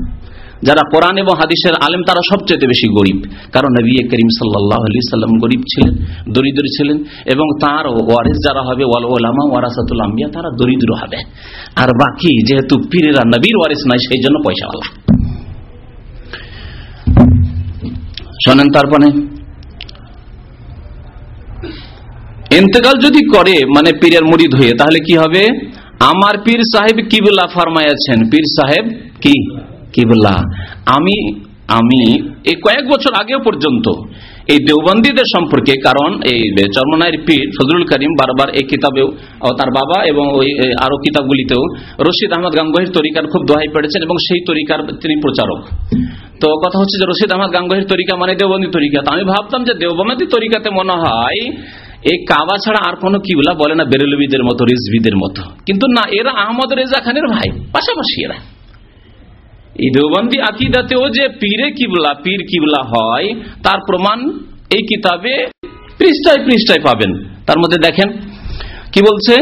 Speaker 2: যারা কোরআন এবং হাদিসের আলেম তারা সবচেয়ে বেশি গরিব। কারণ নবী করিম সাল্লাল্লাহু আলাইহি সাল্লাম গরিব ছিলেন, দরিদ্র ছিলেন, এবং তার ওয়ারিস যারা হবে ওয়াল উলামা ওয়ারাসাতুল আম্বিয়া, তারা দরিদ্র হবে। আর বাকি যেহেতু পীরেরা নবীর ওয়ারিস নাই, সেই জন্য পয়সাওয়ালা। শোনেন, তারপরে ইন্তেকাল যদি করে মানে পীরের মুরিদ হয়ে, তাহলে কি হবে? আমার পীর সাহেব কিবলা ফরমায়াছেন, পীর সাহেব কি কিবলা। আমি এই কয়েক বছর আগে পর্যন্ত এই দেওবন্দীদের সম্পর্কে, কারণ এই চরমনাইয়ের পীর ফজলুল করিম বারবার এই কিতাবেও, তার বাবা এবং ওই আরো কিতাবগুলিতেও রশিদ আহমদ গাঙ্গুহির তরিকার খুব দোহাই পড়েছেন, এবং সেই তরিকার তিনি প্রচারক। তো কথা হচ্ছে যে রশিদ আহমদ গাঙ্গুহির তরিকা মানে দেওবন্দি তরিকা। তো আমি ভাবতাম যে দেওবন্দি তরিকাতে মনে হয় এই কাবা ছাড়া আর কোনো কিবলা বলে না, বেরেলবিদের মতো, রিজভিদের মতো। কিন্তু না, এরা আহমদ রেজা খানের ভাই, পাশাপাশি এরা। এই দেওবন্দি আকিদাতেও যে পীরে কিবলা, পীর কিবলা হয়, তার প্রমাণ এই কিতাবে পৃষ্ঠায় পৃষ্ঠায় পাবেন। তার মধ্যে দেখেন কি বলছে,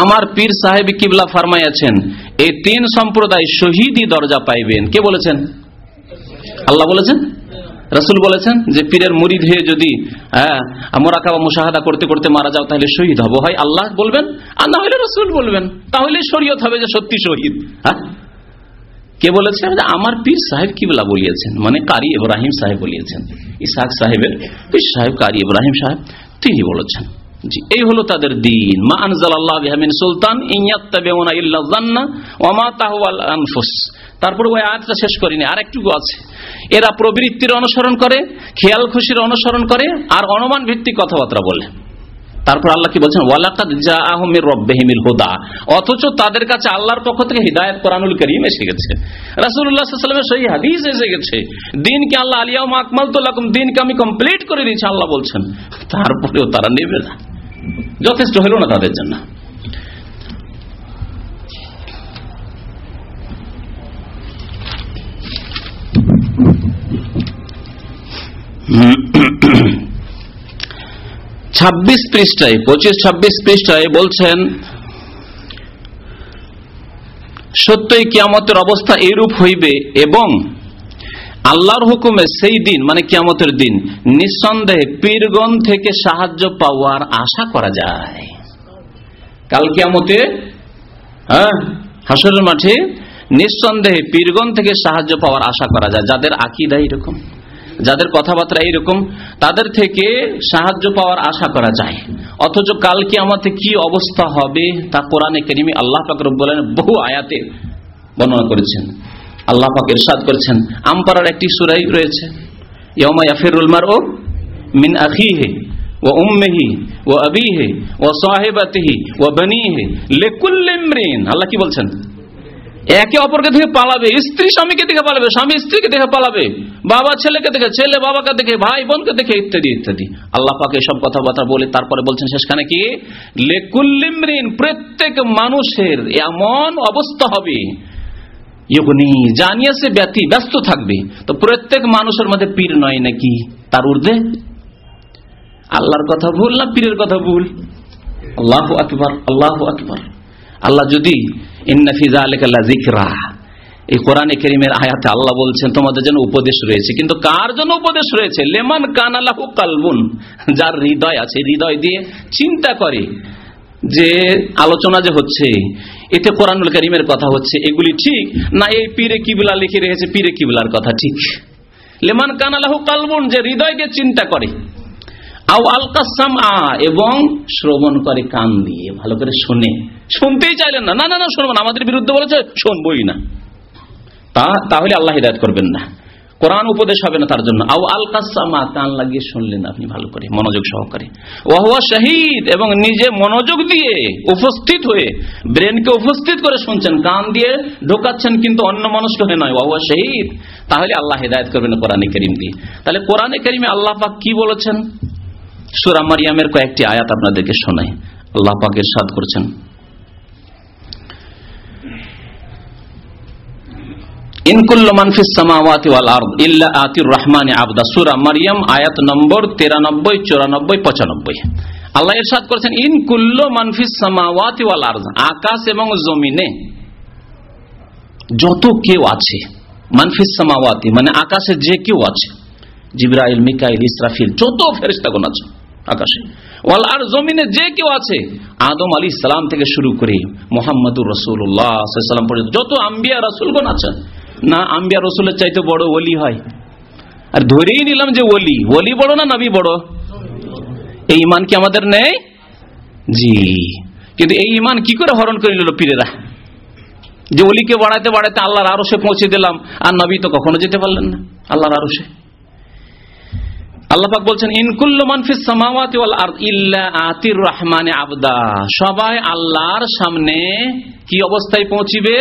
Speaker 2: আমার পীর সাহেব কিবলা ফরমায়াছেন এই তিন সম্প্রদায় শহীদি দরজা পাইবেন। কে বলেছেন? আল্লাহ বলেছেন, রাসূল বলেছেন যে পীরের মুরিদ হয়ে যদি মুরাকাবা মুশাহাদা করতে করতে মারা যাও তাহলে শহীদ হবো। হয় আল্লাহ বলবেন, আর না হলে রাসূল বলবেন, তাহলে শরীয়ত হবে যে সত্যি শহীদ। কে বলেছে? আমার পীর সাহেব কিবলা বলিয়েছেন, মানে কারি ইব্রাহিম সাহেব বলিয়েছেন, ইসহাক সাহেবের পীর সাহেব কারি ইব্রাহিম সাহেব, তিনি বলেছেন। জি, এই হলো তাদের দিন। মা আনজালাল্লাহু বিহা মিন সুলতান ইন ইয়াত্তাবিউনা ইল্লা যান্না ওয়া মা তাহওয়াল আনফুস। তারপর ওই আয়াতটা শেষ করিনি, আর একটু আছে। এরা প্রবৃত্তির অনুসরণ করে, খেয়াল খুশির অনুসরণ করে, আর অনুমান ভিত্তিক কথাবার্তা বলে। তারপর আল্লাহ কি বলছেন? ওয়ালাকাদ জাআহুম মির রাব্বিহিমিল হুদা। অথচ তাদের কাছে আল্লাহর পক্ষ থেকে হিদায়াত কোরআনুল কারীম এসে গেছে, রাসূলুল্লাহ সাল্লাল্লাহু আলাইহি ওয়াসাল্লামের সহিহ হাদিস এসে গেছে। দিনকে আল্লাহ আল ইয়াউমা আকমালতু লাকুম, দিনকে আমি কমপ্লিট করে দিয়েছি আল্লাহ বলছেন। তারপরেও তারা নেবে না, যথেষ্ট হলো না তাদের জন্য। ছাব্বিশ পৃষ্ঠায় 25-26 পৃষ্ঠায় বলছেন, সত্যই কিয়ামতের অবস্থা এইরূপ হইবে এবং আল্লাহর হুকুমে সেই দিন মানে কিয়ামতের দিন নিঃসন্দেহে পীরগণ থেকে সাহায্য পাওয়ার আশা করা যায়। কাল কিয়ামতে হাসরের মাঠে নিঃসন্দেহে পীরগণ থেকে সাহায্য পাওয়ার আশা করা যায়। যাদের আকীদা এরকম, যাদের কথাবার্তা এইরকম, তাদের থেকে সাহায্য পাওয়ার আশা করা যায়। অথচ কাল কিয়ামতে কি অবস্থা হবে তা কোরআনে কারীমে আল্লাহ পাক রব্বুল আলামিন বহু আয়াতে বর্ণনা করেছেন। আল্লাহ পাক ইরশাদ করেছেন, আম্পারার একটি সূরাই রয়েছে, ইয়াউমা ইয়াফিরুল মারউ মিন আখিহি ওয়া উম্মিহি ওয়া আবিহি ওয়া সাহিবাতিহি ওয়া বানিহি লিকুল্লি ইমরিন। আল্লাহ কি বলছেন? একে অপরকে দেখে পালাবে, স্ত্রী স্বামীকে দেখে পালাবে, স্বামী স্ত্রীকে দেখে পালাবে, বাবা ছেলেকে দেখে, ছেলে বাবাকে দেখে, ভাই বোনকে দেখে, ইত্যাদি ইত্যাদি। আল্লাহ পাক এসব কথাবার্তা বলে তারপরে বলছেন শেষখানে কি, লিকুল্লিমরিন, প্রত্যেক মানুষের এমন অবস্থা হবে, জানিয়েছে ব্যস্ত থাকবে। তো প্রত্যেক মানুষের মধ্যে পীর নয় নাকি তার ঊর্ধ্বে? আল্লাহর কথা ভুল না পীরের কথা ভুল? আল্লাহু আকবার, আল্লাহু আকবার। আল্লাহ যদি ইন্না ফি যালিকা লাযিকরা, এই কোরআনে কারীমের আয়াতে আল্লাহ বলছেন তোমাদের জন্য উপদেশ রয়েছে, কিন্তু কার জন্য উপদেশ রয়েছে? লিমান কানা লাহু কালবুন, যার হৃদয় আছে, হৃদয় দিয়ে চিন্তা করে যে আলোচনা যে হচ্ছে এতে কোরআনুল কারীমের কথা হচ্ছে, এগুলি ঠিক না এই পীরে কিবলা লিখে রেখেছে, পীরে কিবলার কথা ঠিক। লিমান কানা লাহু কালবুন, যে হৃদয় দিয়ে চিন্তা করে, আও আলকা সামআ, এবং শ্রবণ করে কান দিয়ে, ভালো করে শুনে, শুনতেই চাইলেন না, না না না শুনবো না, আমাদের বিরুদ্ধে বলেছে শুনবই না, তাহলে আল্লাহ হিদায়াত করবেন না, কোরআন উপদেশ হবে না তার জন্য। আও আলকা সামআ, কান লাগিয়ে শুনলেন আপনি ভালো করে মনোযোগ সহকারে, ওয়া হুয়া শাহীদ, এবং নিজে মনোযোগ দিয়ে উপস্থিত হয়ে ব্রেনকে উপস্থিত করে শুনছেন, কান দিয়ে ঢোকাচ্ছেন কিন্তু অন্য মনস্ক হয়ে নয়, ওয়া হুয়া শাহীদ, তাহলে আল্লাহ হিদায়াত করবেন কোরআনে কারীম দিয়ে। তাহলে কোরআনে কারীমে আল্লাহ পাক কি বলেছেন? সূরা মারইয়ামের কয়েকটি আয়াত আপনাদেরকে শোনাই। আল্লাহ পাক ইরশাদ করেছেন, ইন কুল্লু মান ফিস সামাওয়াতি ওয়াল আরদ ইল্লা আতির রহমানি আবদা। সূরা মারইয়াম আয়াত নম্বর 93, 94, 95। আল্লাহ ইরশাদ করেছেন, ইন কুল্লু মান ফিস সামাওয়াতি ওয়াল আরদ, আকাশ এবং জমিনে যত কেউ আছে, মান ফিস সামাওয়াতি মানে আকাশে যে কেউ আছে, জিবরাইল, মিকাইল, ইসরাফিল, যত ফেরেশতাগণ আছে আকাশে, ওয়াল আর জমিনে যে কেউ আছে, আদম আলাইহিস সালাম থেকে শুরু করে মুহাম্মদুর রাসূলুল্লাহ সাল্লাল্লাহু আলাইহি ওয়াসাল্লাম পর্যন্ত যত আম্বিয়া রাসূলগণ আছে, না আম্বিয়া রাসূলের চাইতে বড় ওলি হয়? আর ধরেই নিলাম যে ওলি বড় না নবী বড়? এই ঈমান কি আমাদের নেই? জি। কিন্তু এই ঈমান কি করে হরণ করে নিল পীরেরা, যে ওলিকে বাড়াইতে বাড়াইতে আল্লাহর আরশে পৌঁছে দিলাম, আর নবী তো কখনো যেতে পারলেন না আল্লাহর আরশে। আল্লাহ পাক বলছেন, ইন কুল্লু মান ফিস সামাওয়াতি ওয়াল আরদ ইল্লা আতির রহমানি আবদা, সবাই আল্লাহর সামনে কি অবস্থায় পৌঁছিবে?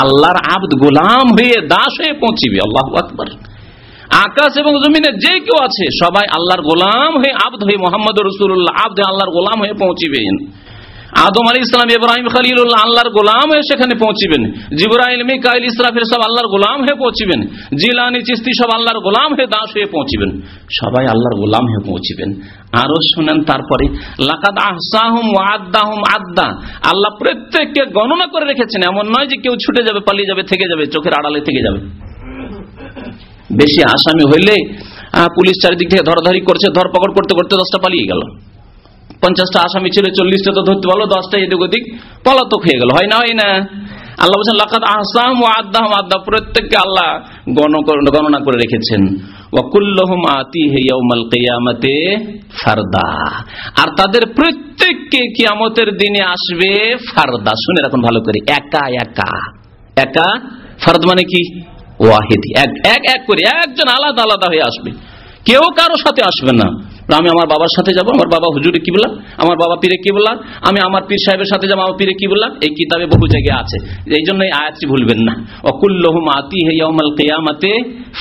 Speaker 2: আল্লাহর আবদ, গোলাম হয়ে, দাস হয়ে পৌঁছিবে। আল্লাহু আকবার। আকাশ এবং জমিনে যে কেউ আছে সবাই আল্লাহর গোলাম হয়ে, আবদ হয়ে, মুহাম্মদুর রাসূলুল্লাহ আবদ আল্লাহর গোলাম হয়ে পৌঁছিবেন। আদম আলাইহিস সালাম, ইব্রাহিম খলিলুল্লাহ আল্লাহর গোলাম হয়ে সেখানে পৌঁছিবেন। জিবরাইল, মিকাইল, ইসরাফিল সব আল্লাহর গোলাম হয়ে পৌঁছিবেন। জিলানী, চিশতি সব আল্লাহর গোলাম হয়ে, দাস হয়ে পৌঁছিবেন। সবাই আল্লাহর গোলাম হয়ে পৌঁছিবেন। আরো শুনেন তারপরে, লাকাদ আহসাহুম ওয়া আদ্দাহুম আদ্দা, আল্লাহ প্রত্যেককে গণনা করে রেখেছেন। এমন নয় যে কেউ ছুটে যাবে, পালিয়ে যাবে, থেকে যাবে, চোখের আড়ালে থেকে যাবে। বেশি আসামি হইলে পুলিশ চারিদিক থেকে ধরাধরি করছে, ধরপকড় করতে করতে 10টা পালিয়ে গেল। 50টা আসামি ছিল, 40টা তো ধরতে পারলো, 10টা এদিক ওদিক পলাতক হয়ে গেল। হয় না? হয় না? আল্লাহ বলছেন, লাকাদ আহসাহুম ওয়া আদ্দাহুম আদ্দা, প্রত্যেককে আল্লাহ গণনা করে রেখেছেন। ওয়া কুল্লুহুম আতিহি ইয়াউমাল কিয়ামাতি ফারদা, আর তাদের প্রত্যেককে কিয়ামতের দিনে আসবে ফারদা। শুনে রাখুন ভালো করে, একা একা। একা, ফারদ মানে কি? ওয়াহিদ, এক করে, একজন আলাদা আলাদা হয়ে আসবে, কেউ কারো সাথে আসবে না। আমি আমার বাবার সাথে যাব, আমার বাবা হুজুরে কিবলা, আমার বাবা পীরে কিবলা, আমি আমার পীর সাহেবের সাথে যাব, আমার পীরে কিবলা। এই কিতাবে বহু জায়গায় আছে, এই জন্য এই আয়াতটি ভুলবেন না। ওয়া কুল্লুহুম আতিহি ইয়াউমাল কিয়ামাতি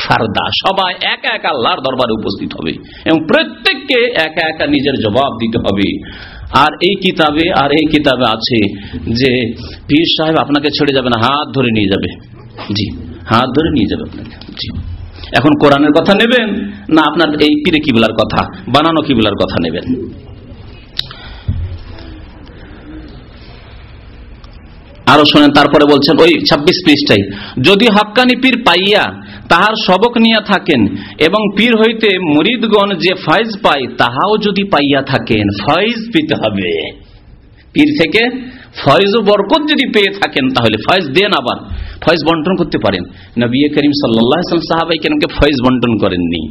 Speaker 2: ফারদা, সবাই একা একা আল্লাহর দরবারে উপস্থিত হবে এবং প্রত্যেককে একা একা নিজের জবাব দিতে হবে। আর এই কিতাবে আছে যে পীর সাহেব আপনাকে ছেড়ে যাবে না, হাত ধরে নিয়ে যাবে। জি, হাত ধরে নিয়ে যাবে আপনাকে। জি। এখন কোরআনের কথা নেবেন না আপনার এই পীরে কিবলার কথা, বানানো কিবলার কথা নেবেন? আরো শোনেন, তারপরে বলছেন ওই 26 পৃষ্ঠায়, যদি হক্কানি পীর পাইয়া তাহার সবক নিয়া থাকেন এবং পীর হইতে মুরিদগণ যে ফয়েজ পায় তাহাও যদি পাইয়া থাকেন, ফয়েজ পেতে হবে পীর থেকে, ফয়েজ ও বরকত যদি পেয়ে থাকেন তাহলে ফয়েজ দেন, আবার ফয়েজ বন্টন করতে পারেন। নবী করিম সাল্লাল্লাহু আলাইহি ওয়াসাল্লাম সাহাবায়ে কেরামকে ফয়েজ বন্টন করেননি?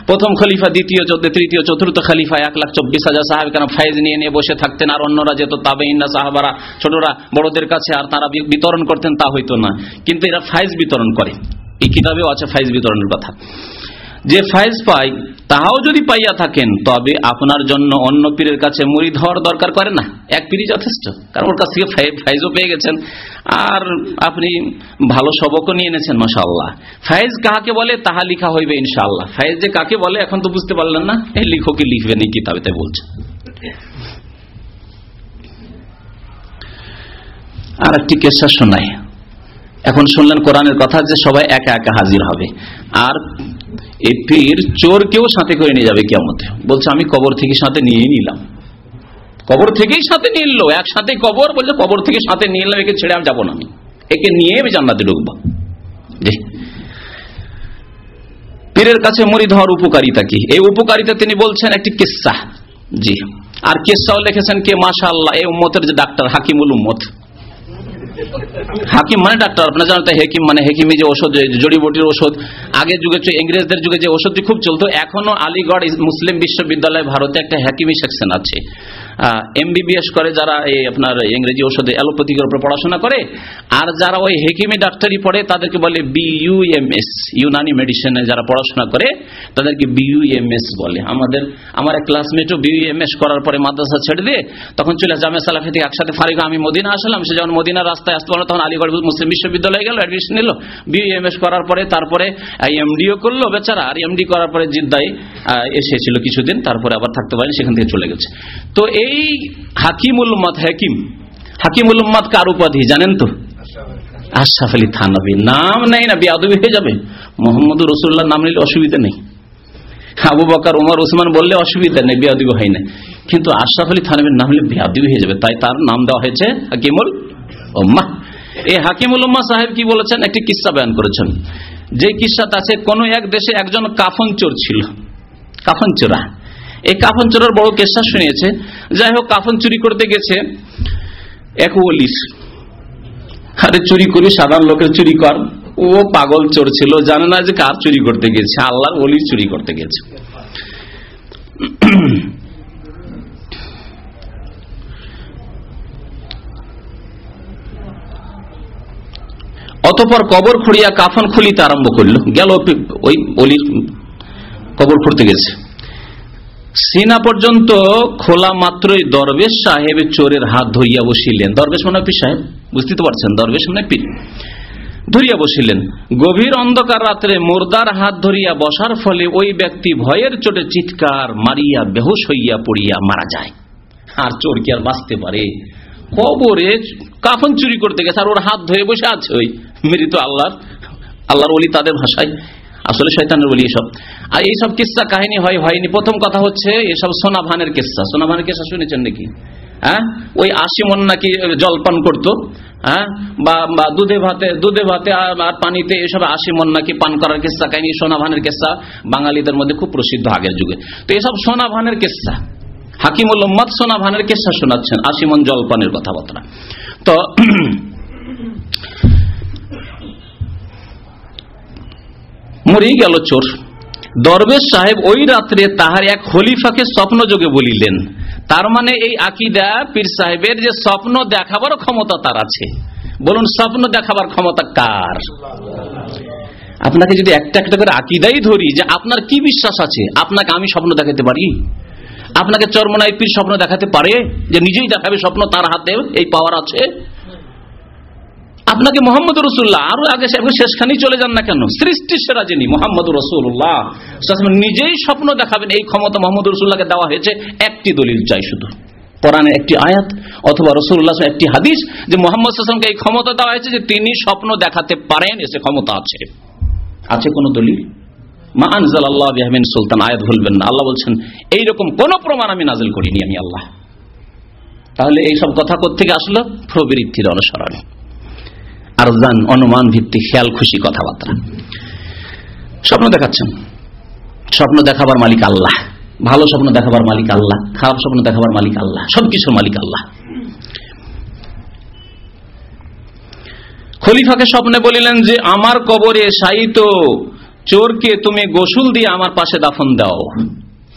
Speaker 2: প্রথম খলিফা, দ্বিতীয়, তৃতীয়, চতুর্থ খলিফা 1,24,000 সাহাবা কেরাম ফয়েজ নিয়ে বসে থাকতেন, আর অন্যরা যেত তাবেঈনরা, সাহাবারা, ছোটরা বড়দের কাছে, আর তারা বিতরণ করতেন, তা হইতো না। কিন্তু এরা ফয়েজ বিতরণ করে, এই কিতাবেও আছে ফয়েজ বিতরণের কথা। যে ফায়েজ পাই তাহাও যদি পাইয়া থাকেন তবে আপনার জন্য অন্য পীরের কাছে মুরিদ হওয়ার দরকার করে না, এক পীরই যথেষ্ট। কারণ ওর কাছ থেকে ফায়েজও পেয়ে গেছেন আর আপনি ভালো সবকও নিয়ে এনেছেন, মাশাআল্লাহ। ফায়েজ কাকে বলে তাহা লিখা হইবে ইনশাআল্লাহ। ফায়েজ যে কাকে বলে এখন তো বুঝতে পারলেন না, এই লিখকে লিখবেন এই কিতাবে, তাই বলছে। আর একটি কেসা শোনাই। এখন শুনলেন কোরআনের কথা যে সবাই একা একা হাজির হবে, আর এই পীর চোরকেও সাথে করে নিয়ে যাবে কিয়ামতে। বলছে আমি কবর থেকে সাথে নিয়ে নিলাম, কবর থেকেই সাথে নিয়ে নিল, একসাথে কবর, বলছে কবর থেকে সাথে নিয়ে নিলাম, একে ছেড়ে আমি যাবো না, আমি একে নিয়ে আমি জান্নাতে ঢুকবো। পীরের কাছে মুরিদ হওয়ার উপকারিতা কি? এই উপকারিতা তিনি বলছেন একটি কিসসা। জি, আর কিসসাও লিখেছেন কে, মাশাআল্লাহ, এই উম্মতের যে ডাক্তার, হাকিমুল উম্মত। হাকিম মানে ডাক্তার, আপনারা জানেন, হেকিম মানে হেকিমি যে ওষুধ, জড়িবুটির ওষুধ। আগের যুগে, ইংরেজদের যুগে যে ওষুধটি খুব চলতো, এখনো আলিগড় মুসলিম বিশ্ববিদ্যালয় ভারতে একটা হেকিমি সেকশন আছে। MBBS করে যারা এই আপনার ইংরেজি ওষুধে অ্যালোপ্যাথিকের উপর পড়াশোনা করে, আর যারা ওই হেকিমি ডাক্তারি পড়ে তাদেরকে বলে BUMS, ইউনানি মেডিসিনে যারা পড়াশোনা করে তাদেরকে BUMS বলে। আমার এক ক্লাসমেটও BUMS করার পরে মাদ্রাসা ছেড়ে দিয়ে তখন চলে জামিয়া সালাফিয়া থেকে একসাথে ফারিক আমি মদিনা আসলাম। সে যখন মদিনার রাস্তায় আসতে পারলো তখন আলিগড় মুসলিম বিশ্ববিদ্যালয়ে গেল, অ্যাডমিশন নিল। BUMS করার পরে তারপরে MDও করলো বেচারা, আর MD করার পরে জিদ্দায় এসেছিল কিছুদিন, তারপরে আবার থাকতে পারেনি, সেখান থেকে চলে গেছে। তো এই হাকিমুল উম্মাত, হাকিমুল উম্মাত কার উপাধি জানেন তো? আশরাফ আলী থানভী। নাম নেই না বেয়াদবি হয়ে যাবে। মুহাম্মদুর রাসূলুল্লাহ নাম নিলে অসুবিধা নেই, আবু বকর ওমর ওসমান বললে অসুবিধা নেই, বেয়াদবি হয় না। কিন্তু আশরাফ আলী থানভীর নাম নিলে বেয়াদবি হয়ে যাবে, তাই তার নাম দেওয়া হয়েছে হাকিমুল উম্মাহ। এই হাকিমুল উম্মাহ সাহেব কি বলেছেন, একটি কিসসা বয়ান করেছেন। যে কিসসাটা আছে, কোন এক দেশে একজন কাফন চোর ছিল, কাফন চোরা। এই কাফন চোরের বড় কেসা শুনিয়েছে। যাই হোক, কাফন চুরি করতে গেছে এক ওলির। আরে চুরি করি, সাধারণ লোকের চুরি কর, ও পাগল চোর ছিল, জানে না যে কার চুরি করতে গেছে, আল্লাহর ওলির চুরি করতে গেছে। অতঃপর কবর খুঁড়িয়া কাফন খুলিতে আরম্ভ করলো। গেল ওই ওলির কবর খুঁড়তে গেছে, সিনা পর্যন্ত খোলা মাত্রই দরবেশ সাহেব চোরের হাত ধরিয়া বসিলেন। দরবেশ মানে পীর সাহেব, বুঝতে তো পারছেন, দরবেশ মানে পীর। ধরিয়া বসিলেন। গভীর অন্ধকার রাত্রে মুর্দার হাত ধরিয়া বসার ফলে ওই ব্যক্তি ভয়ের চোটে চিৎকার মারিয়া বেহুশ হইয়া পড়িয়া মারা যায়। আর চোর কি আর বাঁচতে পারে? কবরে কাফন চুরি করতে গেছে আর ওর হাত ধরে বসে আছে ওই মৃত আল্লাহর ওলি, তাদের ভাষায় আসলে শয়তানের বলি এসব। আর এইসব কিস্সা কাহিনী হয়নি। প্রথম কথা হচ্ছে এসব সোনা ভানের কিস্সা। সোনা ভানের কিস্সা শুনেছেন নাকি? হ্যাঁ, ওই 80 মণ নাকি জলপান করতো, হ্যাঁ, বা দুধে ভাতে আর পানিতে এসব 80 মণ নাকি পান করার কিস্সা কাহিনী, সোনা ভানের কিস্সা বাঙালিদের মধ্যে খুব প্রসিদ্ধ আগের যুগে। তো এসব সোনা ভানের কিস্সা, হাকিমুল উম্মাত সোনা ভানের কিস্সা শোনাচ্ছেন, 80 মণ জলপানের কথাবার্তা। তো মরে গেল চোর। দরবেশ সাহেব ওই রাত্রে তাহার এক খলিফাকে স্বপ্ন যোগে বলিলেন। তার মানে এই আকীদা পীর সাহেবের যে স্বপ্ন দেখাবার ক্ষমতা তার আছে। বলুন, স্বপ্ন দেখাবার ক্ষমতা কার? আপনাকে যদি একটা একটা করে আকীদাই ধরি যে আপনার কি বিশ্বাস আছে, আপনাকে আমি স্বপ্ন দেখাতে পারি? আপনাকে চরমনাই পীর স্বপ্ন দেখাতে পারে যে নিজেই দেখাবে স্বপ্ন, তার হাতে এই পাওয়ার আছে? আপনাকে মোহাম্মদুর রাসূলুল্লাহ, আরো আগে শেষখানেই চলে যান না কেন, সৃষ্টির সেরা যিনি মোহাম্মদুর রাসূলুল্লাহ নিজেই স্বপ্ন দেখাবেন, এই ক্ষমতা মোহাম্মদুর রাসূলুল্লাহকে দেওয়া হয়েছে। একটি দলিল চাই শুধু, কোরআনের একটি আয়াত অথবা রাসূলুল্লাহ একটি হাদিস যে মোহাম্মদ সাল্লাল্লাহু আলাইহি ওয়াসাল্লামকে এই ক্ষমতা দেওয়া হয়েছে যে তিনি স্বপ্ন দেখাতে পারেন, এসে ক্ষমতা আছে। আছে কোন দলিল? মা আনজালাল্লাহু বিহা মিন সুলতান, আয়াত ভুলবেন না। আল্লাহ বলছেন এইরকম কোন প্রমাণ আমি নাযিল করিনি, আমি আল্লাহ। তাহলে এইসব কথা কোত্থেকে আসলো? প্রবৃত্তির অনুসরণে, আরজান অনুমান ভিত্তিক খেয়াল খুশি কথাবার্তা। স্বপ্ন দেখাচ্ছেন, স্বপ্ন দেখাবার মালিক আল্লাহ। ভালো স্বপ্ন দেখাবার মালিক আল্লাহ, খারাপ স্বপ্ন দেখাবার মালিক আল্লাহ, সবকিছুর মালিক আল্লাহ। খলিফাকে স্বপ্নে বলিলেন যে আমার কবরে শায়িত চোরকে তুমি গোসল দিয়ে আমার পাশে দাফন দাও।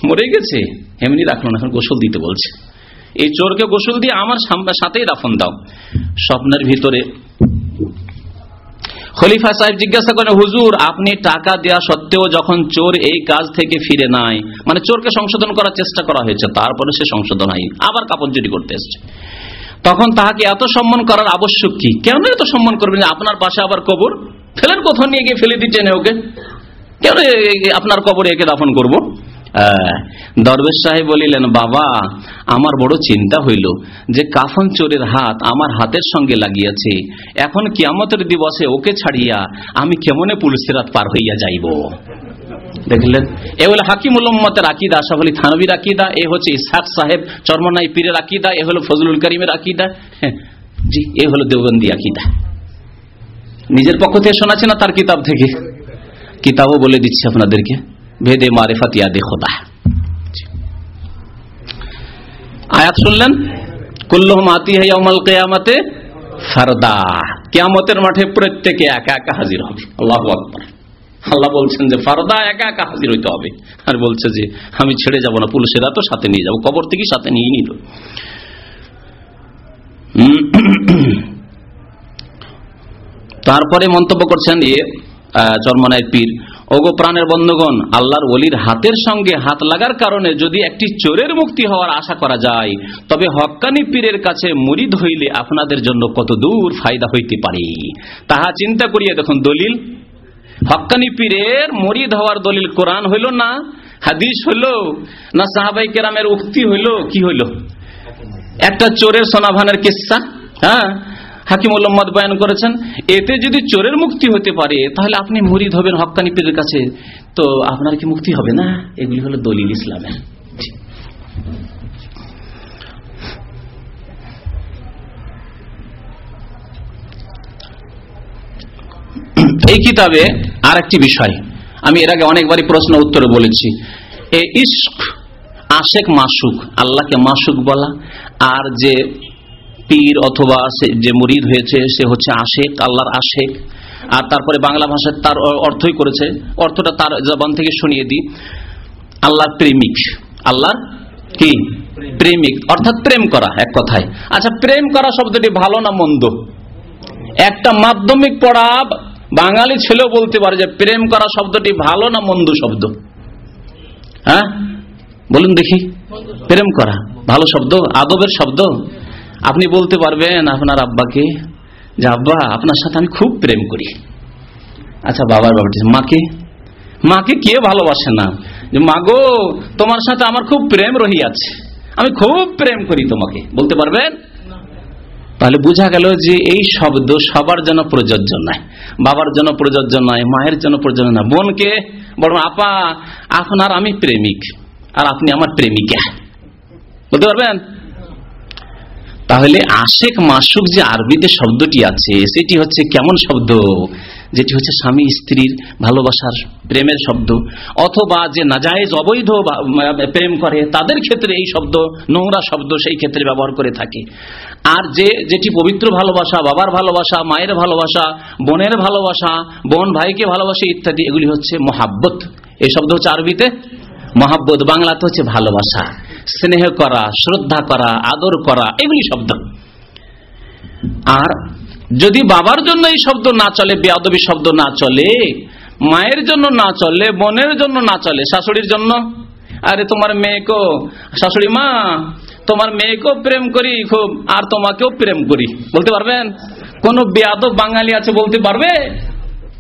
Speaker 2: মরে গেছে, এমনি রাখলো না, এখন গোসল দিতে বলছে। এই চোরকে গোসল দিয়ে আমার সাথেই দাফন দাও। স্বপ্নের ভিতরে খলিফা সাহেব জিজ্ঞাসা করেন, হুজুর আপনি টাকা দেওয়া সত্ত্বেও যখন চোর এই কাজ থেকে ফিরে নাই, মানে চোরকে সংশোধন করার চেষ্টা করা হয়েছে, তারপরে সে সংশোধন হয়, আবার কাপড় চুরি করতে এসছে, তখন তাহাকে এত সম্মান করার আবশ্যক কি? কেন এত সম্মান করবেন? আপনার পাশে আবার কবর, ফেলেন কোথাও নিয়ে গিয়ে ফেলে দিচ্ছেন ওকে, কেন আপনার কবরে একে দাফন করব? দরবেশ সাহেব বলিলেন, বাবা আমার বড় চিন্তা হইল যে কাফন চোরের হাত আমার হাতের সঙ্গে লাগিয়াছে, এখন কিয়ামতের দিবসে ওকে ছাড়িয়া আমি কেমনে পুলিশের রাত পার হইয়া যাইব। দেখলেন, এ হলো হাকিমুল উম্মতের আকীদা, আশরাফ আলী থানভীর আকীদা, এ হচ্ছে ইসহাক সাহেব চরমনাই পীরের আকীদা, এ হলো ফজলুল করিমের আকীদা, জি এ হলো দেওবন্দি আকীদা। নিজের পক্ষ থেকে শোনাচ্ছে না, তার কিতাব থেকে, কিতাবও বলে দিচ্ছি আপনাদেরকে, ভেদে মারিফাত ইয়াদে খোদা। আয়াত শুনলেন, কুল্লুহুম আতিহা ইয়াউমাল কিয়ামাতে ফারদা, কিয়ামতের মাঠে প্রত্যেকে একা একা হাজির হবে। আল্লাহু আকবার। আল্লাহ বলছেন যে ফারদা, একা একা হাজির হইতে হবে, আর বলছে যে আমি ছেড়ে যাব না, পুলিশেরা তো সাথে নিয়ে যাব, কবর থেকে সাথে নিয়ে নিল। তারপরে মন্তব্য করছেন চরমনাইয়ের পীর, ওগো প্রাণের বন্ধুগণ, আল্লাহর ওলির হাতের সঙ্গে হাত লাগার কারণে যদি একটি চোরের মুক্তি হওয়ার আশা করা যায়, তবে হক্কানি পীরের কাছে মুরিদ হইলে আপনাদের জন্য কত দূর ফায়দা হইতে পারে তাহা চিন্তা করিয়া দেখুন। দলিল, হক্কানি পীরের মুরিদ হওয়ার দলিল কোরআন হইল না হাদিস হইল না সাহাবায়ে কেরামের উক্তি হইল, কি হইল? একটা চোরের সোনাভানের কিস্সা, হ্যাঁ, হাকিমুল উম্মত বয়ান করেছেন। এতে যদি চোরের মুক্তি হতে পারে, তাহলে আপনি মুরিদ হবেন হক্কানি পীরের কাছে, তো আপনার কি মুক্তি হবে না? এগুলি হলো দলিল ইসলামের। এই কিতাবে আর একটি বিষয় আমি এর আগে অনেকবারই প্রশ্ন উত্তরে বলেছি, এই ইশক, আশেক মাসুক, আল্লাহকে মাসুক বলা, আর যে পীর অথবা যে মুরিদ হয়েছে সে হচ্ছে আশেক, আল্লাহর আশেক। আর তারপরে বাংলা ভাষায় তার অর্থই করেছে, অর্থটা তার জবান থেকে শুনিয়ে দিই, আল্লাহর প্রেমিক। আল্লাহর কি? প্রেমিক, অর্থাৎ প্রেম করা এক কথায়। আচ্ছা, প্রেম করা শব্দটি ভালো না মন্দ? একটা মাধ্যমিক পড়া বাঙালি ছেলেও বলতে পারে যে প্রেম করা শব্দটি ভালো না মন্দ শব্দ? হ্যাঁ বলুন দেখি। প্রেম করা ভালো শব্দ, আদবের শব্দ। আপনি বলতে পারবেন আপনার আব্বাকে যে আব্বা আপনার সাথে আমি খুব প্রেম করি। আচ্ছা, বাবার বাবাটি, মাকে, মাকে কে ভালোবাসে না? যে মাগো তোমার সাথে আমার খুব প্রেম রহিয়াছে, আমি খুব প্রেম করি তোমাকে, বলতে পারবেন? তাহলে বোঝা গেল যে এই শব্দ সবার জন্য প্রযোজ্য নয়, বাবার জন্য প্রযোজ্য নয়, মায়ের জন্য প্রযোজ্য নয়, বোনকে বরং আপা আপনার আমি প্রেমিক আর আপনি আমার প্রেমিকা, বলতে পারবেন? তাহলে আশেক মাসুক যে আরবিতে শব্দটি আছে সেটি হচ্ছে কেমন শব্দ? যেটি হচ্ছে স্বামী স্ত্রীর ভালোবাসার প্রেমের শব্দ, অথবা যে নাজায়েজ অবৈধ প্রেম করে তাদের ক্ষেত্রে এই শব্দ নোংরা শব্দ সেই ক্ষেত্রে ব্যবহার করে থাকে। আর যেটি পবিত্র ভালোবাসা, বাবার ভালোবাসা, মায়ের ভালোবাসা, বোনের ভালোবাসা, বোন ভাইকে ভালোবাসে ইত্যাদি, এগুলি হচ্ছে মহাব্বত। এই শব্দ হচ্ছে আরবিতে মহাব্বত, বাংলাতে হচ্ছে ভালোবাসা, স্নেহ করা, শ্রদ্ধা করা, আদর করা, এগুলি শব্দ। আর যদি বাবার জন্য এই শব্দ না চলে, বেয়াদবি শব্দ না চলে, মায়ের জন্য না চলে, বোনের জন্য না চলে, শাশুড়ির জন্য, আরে তোমার মেয়েকেও, শাশুড়ি মা তোমার মেয়েকেও প্রেম করি খুব, আর তোমাকেও প্রেম করি, বলতে পারবেন? কোন বেয়াদব বাঙালি আছে বলতে পারবে?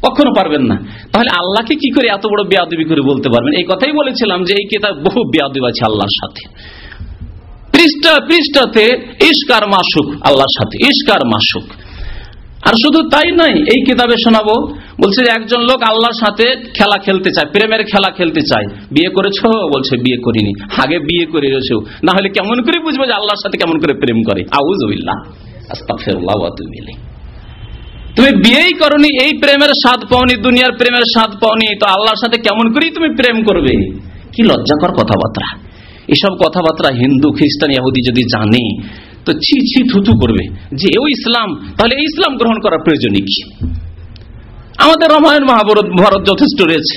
Speaker 2: কখনো পারবেন না। তাহলে আল্লাহকে কি করে এত বড় বেয়াদবি করে বলতে পারবেন? এই কথাই বলেছিলাম যে এই কিতাব বহু বেয়াদবি আছে আল্লাহর সাথে। পৃষ্ঠা পৃষ্ঠাতে ইশক আর মাসুক, আল্লাহর সাথে ইশক আর মাসুক। আর শুধু তাই নয়, এই কিতাবে শোনাবো, বলছে যে একজন লোক আল্লাহর সাথে খেলা খেলতে চায়, প্রেমের খেলা খেলতে চায়। বিয়ে করেছো? বলছে বিয়ে করিনি। আগে বিয়ে করে রয়েছে, না হলে কেমন করে বুঝবো যে আল্লাহর সাথে কেমন করে প্রেম করে? আউযুবিল্লাহ, আস্তাগফিরুল্লাহ ওয়া আতুবু ইলাইহি। তুমি বিয়েই করনি, এই প্রেমের স্বাদ পাওনি, দুনিয়ার প্রেমের স্বাদ পাওনি, তো আল্লাহর সাথে কেমন করেই তুমি প্রেম করবে? কি লজ্জাকর কথাবার্তা! এসব কথাবার্তা হিন্দু, খ্রিস্টান, ইহুদি যদি জানে তো ছি ছি থুথু করবে যে এও ইসলাম, তাহলে এই ইসলাম গ্রহণ করার প্রয়োজন কি? আমাদের রামায়ণ মহাভারত যথেষ্ট রয়েছে,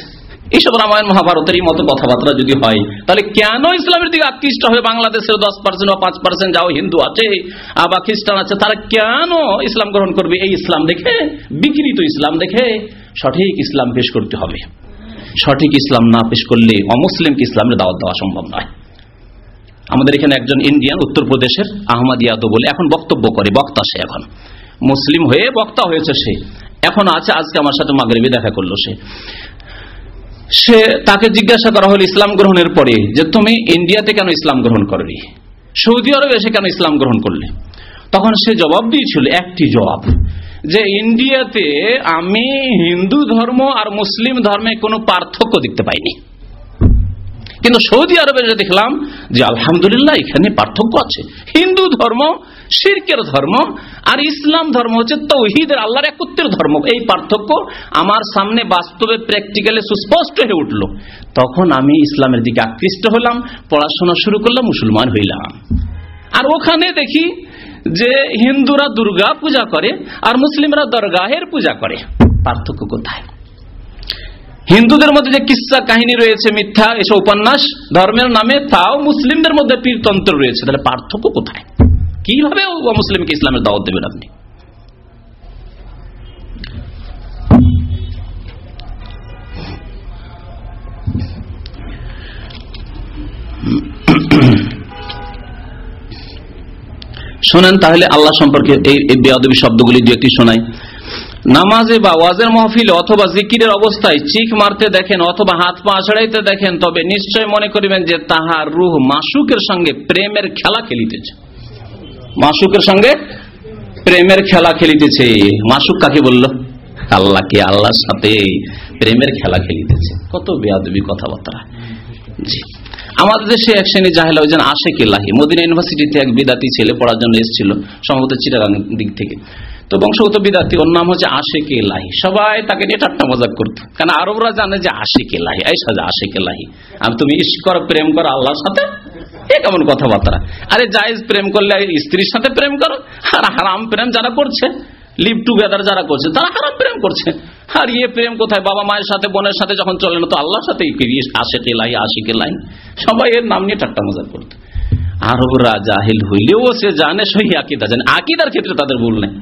Speaker 2: এইসব রামায়ণ মহাভারতের এই মতো কথাবার্তা যদি হয়, তাহলে কেন ইসলামের দিকে আকৃষ্ট হয়ে বাংলাদেশের 10% বা 5% যাও হিন্দু আছে বা খ্রিস্টান আছে, তারা কেন ইসলাম গ্রহণ করবে? এই ইসলাম দেখে, বিকৃত ইসলাম দেখে সঠিক ইসলাম পেশ করতে হবে। সঠিক ইসলাম না পেশ করলে অমুসলিমকে ইসলামের দাওয়াত দেওয়া সম্ভব নয়। আমাদের এখানে একজন ইন্ডিয়ান, উত্তরপ্রদেশের আহমদ ইয়াদব বলে এখন বক্তব্য করে, বক্তা সে, এখন মুসলিম হয়ে বক্তা হয়েছে সে, এখন আছে, আজকে আমার সাথে মাগরিবে দেখা করলো সে তাকে জিজ্ঞাসা করা হলো ইসলাম গ্রহণের পরে যে তুমি ইন্ডিয়াতে কেন ইসলাম গ্রহণ করলি, সৌদি আরবে এসে কেন ইসলাম গ্রহণ করলে? তখন সে জবাব দিয়েছিল, একটি জবাব, যে ইন্ডিয়াতে আমি হিন্দু ধর্ম আর মুসলিম ধর্মে কোনো পার্থক্য দেখতে পাইনি, কিন্তু সৌদি আরবে দেখলাম যে আলহামদুলিল্লাহ এখানে পার্থক্য আছে। হিন্দু ধর্ম শিরকের ধর্ম আর ইসলাম ধর্ম হচ্ছে তাওহীদের, আল্লাহর একত্বের ধর্ম। এই পার্থক্য আমার সামনে বাস্তবে প্র্যাকটিক্যালি সুস্পষ্ট হয়ে উঠলো। তখন আমি ইসলামের দিকে আকৃষ্ট হলাম, পড়াশোনা শুরু করলাম, মুসলমান হইলাম। আর ওখানে দেখি যে হিন্দুরা দুর্গা পূজা করে আর মুসলিমরা দরগাহের পূজা করে। পার্থক্য কোথায়? হিন্দুদের মধ্যে যে কিস্সা কাহিনী রয়েছে, মিথ্যা এসব উপন্যাস ধর্মের নামে, তাও মুসলিমদের মধ্যে পীরতন্ত্র রয়েছে। তাহলে পার্থক্য কোথায়? কিভাবে মুসলিমকে ইসলামের দাওয়াত দেবেন আপনি? শোনেন তাহলে আল্লাহ সম্পর্কে এই বেয়াদবি শব্দগুলি দু একটি শোনাই। নামাজে বা ওয়াজের মাহফিলে অথবা জিকিরের অবস্থায় চিখ মারতে দেখেন অথবা হাত পা আছড়াইতে দেখেন, তবে নিশ্চয় মনে করিবেন যে তাহার রূহ মাসুকের সঙ্গে প্রেমের খেলা খেলিতেছে। মাসুকের সঙ্গে প্রেমের খেলা খেলিতেছে। মাসুক কাকে বলল? আল্লাহকে, আল্লাহর সাথে প্রেমের খেলা খেলিতেছে। কত বেয়াদবি কথাবার্তা। জি, আমাদের দেশে এক শ্রেণী জাহেলা হয়েছেন আশেক ইলাহি। মদিনা ইউনিভার্সিটিতে এক বিদাতি ছেলে পড়ার জন্য এসেছিল, সম্ভবত চিটাগাং দিক থেকে। তো বংশগত বিদাতি, ওর নাম হচ্ছে আশেক ইলাহি। সবাই তাকে নিয়ে ঠাট্টা মজাক করতো, কারণ আরবরা জানে যে আশেক ইলাহি, এই সাজা আশেক ইলাহি, আমি তুমি ইশক করো, প্রেম করো আল্লাহর সাথে, এ কেমন কথাবার্তা? আরে জায়েজ প্রেম করলে স্ত্রীর সাথে প্রেম করো, আর হারাম প্রেম যারা করছে, লিভ টুগেদার যারা করছে, তারা হারাম প্রেম করছে। আর ইয়ে প্রেম কোথায়? বাবা মায়ের সাথে, বোনের সাথে যখন চলে না, তো আল্লাহর সাথে আশেক ইলাহি, আশিক ইলাহি, সবাই এর নাম নিয়ে ঠাট্টা মজাক করতো। আরবরা জাহিল হইলেও সে জানে, সহি আকীদা জানে, আকীদার ক্ষেত্রে তাদের ভুল নেই।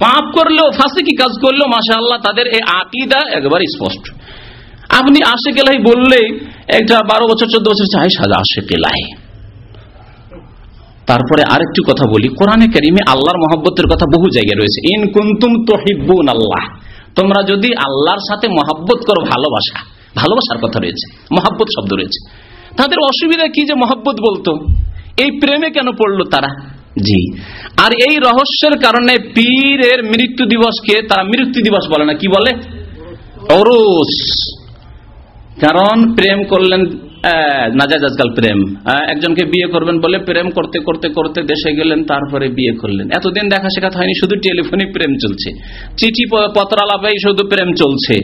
Speaker 2: পাপ করলেও, ফাসিকি কাজ করলেও মাশাআল্লাহ তাদের এই আকীদা একবার স্পষ্ট। আপনি আশিক ইলাহি বললেই একটা 12 বছর 14 বছর চাই সাজা আশিক ইলাহি। তারপরে আরেকটি কথা বলি, কোরআনে কারিমে আল্লাহর মহব্বতের কথা বহু জায়গায় রয়েছে। ইন কুনতুম তুহিব্বুন আল্লাহ, তোমরা যদি আল্লাহর সাথে মহব্বত করো, ভালোবাসা, ভালোবাসার কথা রয়েছে, মহব্বত শব্দ রয়েছে। তাদের অসুবিধা কি যে মহব্বত বলতো, এই প্রেমে কেন পড়লো তারা? জি, আর এই রহস্যের কারণে পীরের মৃত্যু দিবসকে তারা মৃত্যু দিবস বলে না, কি বলে? ওরস। কারণ প্রেম করলেন নাজায়েজ আজকাল প্রেম। একজনকে বিয়ে করবেন বলে প্রেম করতে করতে করতে দেশে গেলেন, তারপরে বিয়ে করলেন। এতদিন দেখা শেখাত হয়নি, শুধু টেলিফোনিক প্রেম চলছে, চিঠি পত্রালাপেই শুধু প্রেম চলছে।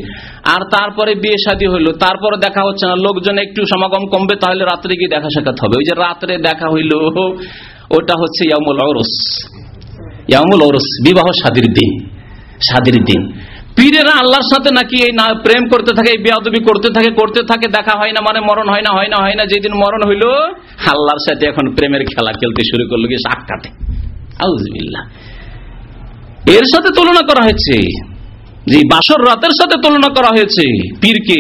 Speaker 2: আর তারপরে বিয়ে শাদী হইলো, তারপরে দেখা হচ্ছে না, লোকজন একটু সমাগম কমবে, তাহলে রাত্রে গিয়ে দেখা সাক্ষাৎ হবে। ওই যে রাত্রে দেখা হইলো, ওটা হচ্ছে ইয়াউমুল ওরস। ইয়াউমুল ওরস, বিবাহ শাদীর দিন, শাদীর দিন। পীরেরা আল্লাহর সাথে নাকি এই প্রেম করতে থাকে, এই বেয়াদবি করতে থাকে, দেখা হয় না, মানে মরণ হয় না। যেদিন মরণ হইলো, আল্লাহর সাথে এখন প্রেমের খেলা খেলতে শুরু করলো, কি সাক্ষাতে। আউযুবিল্লাহ। এর সাথে তুলনা করা হয়েছে, যে বাসর রাতের সাথে তুলনা করা হয়েছে পীরকে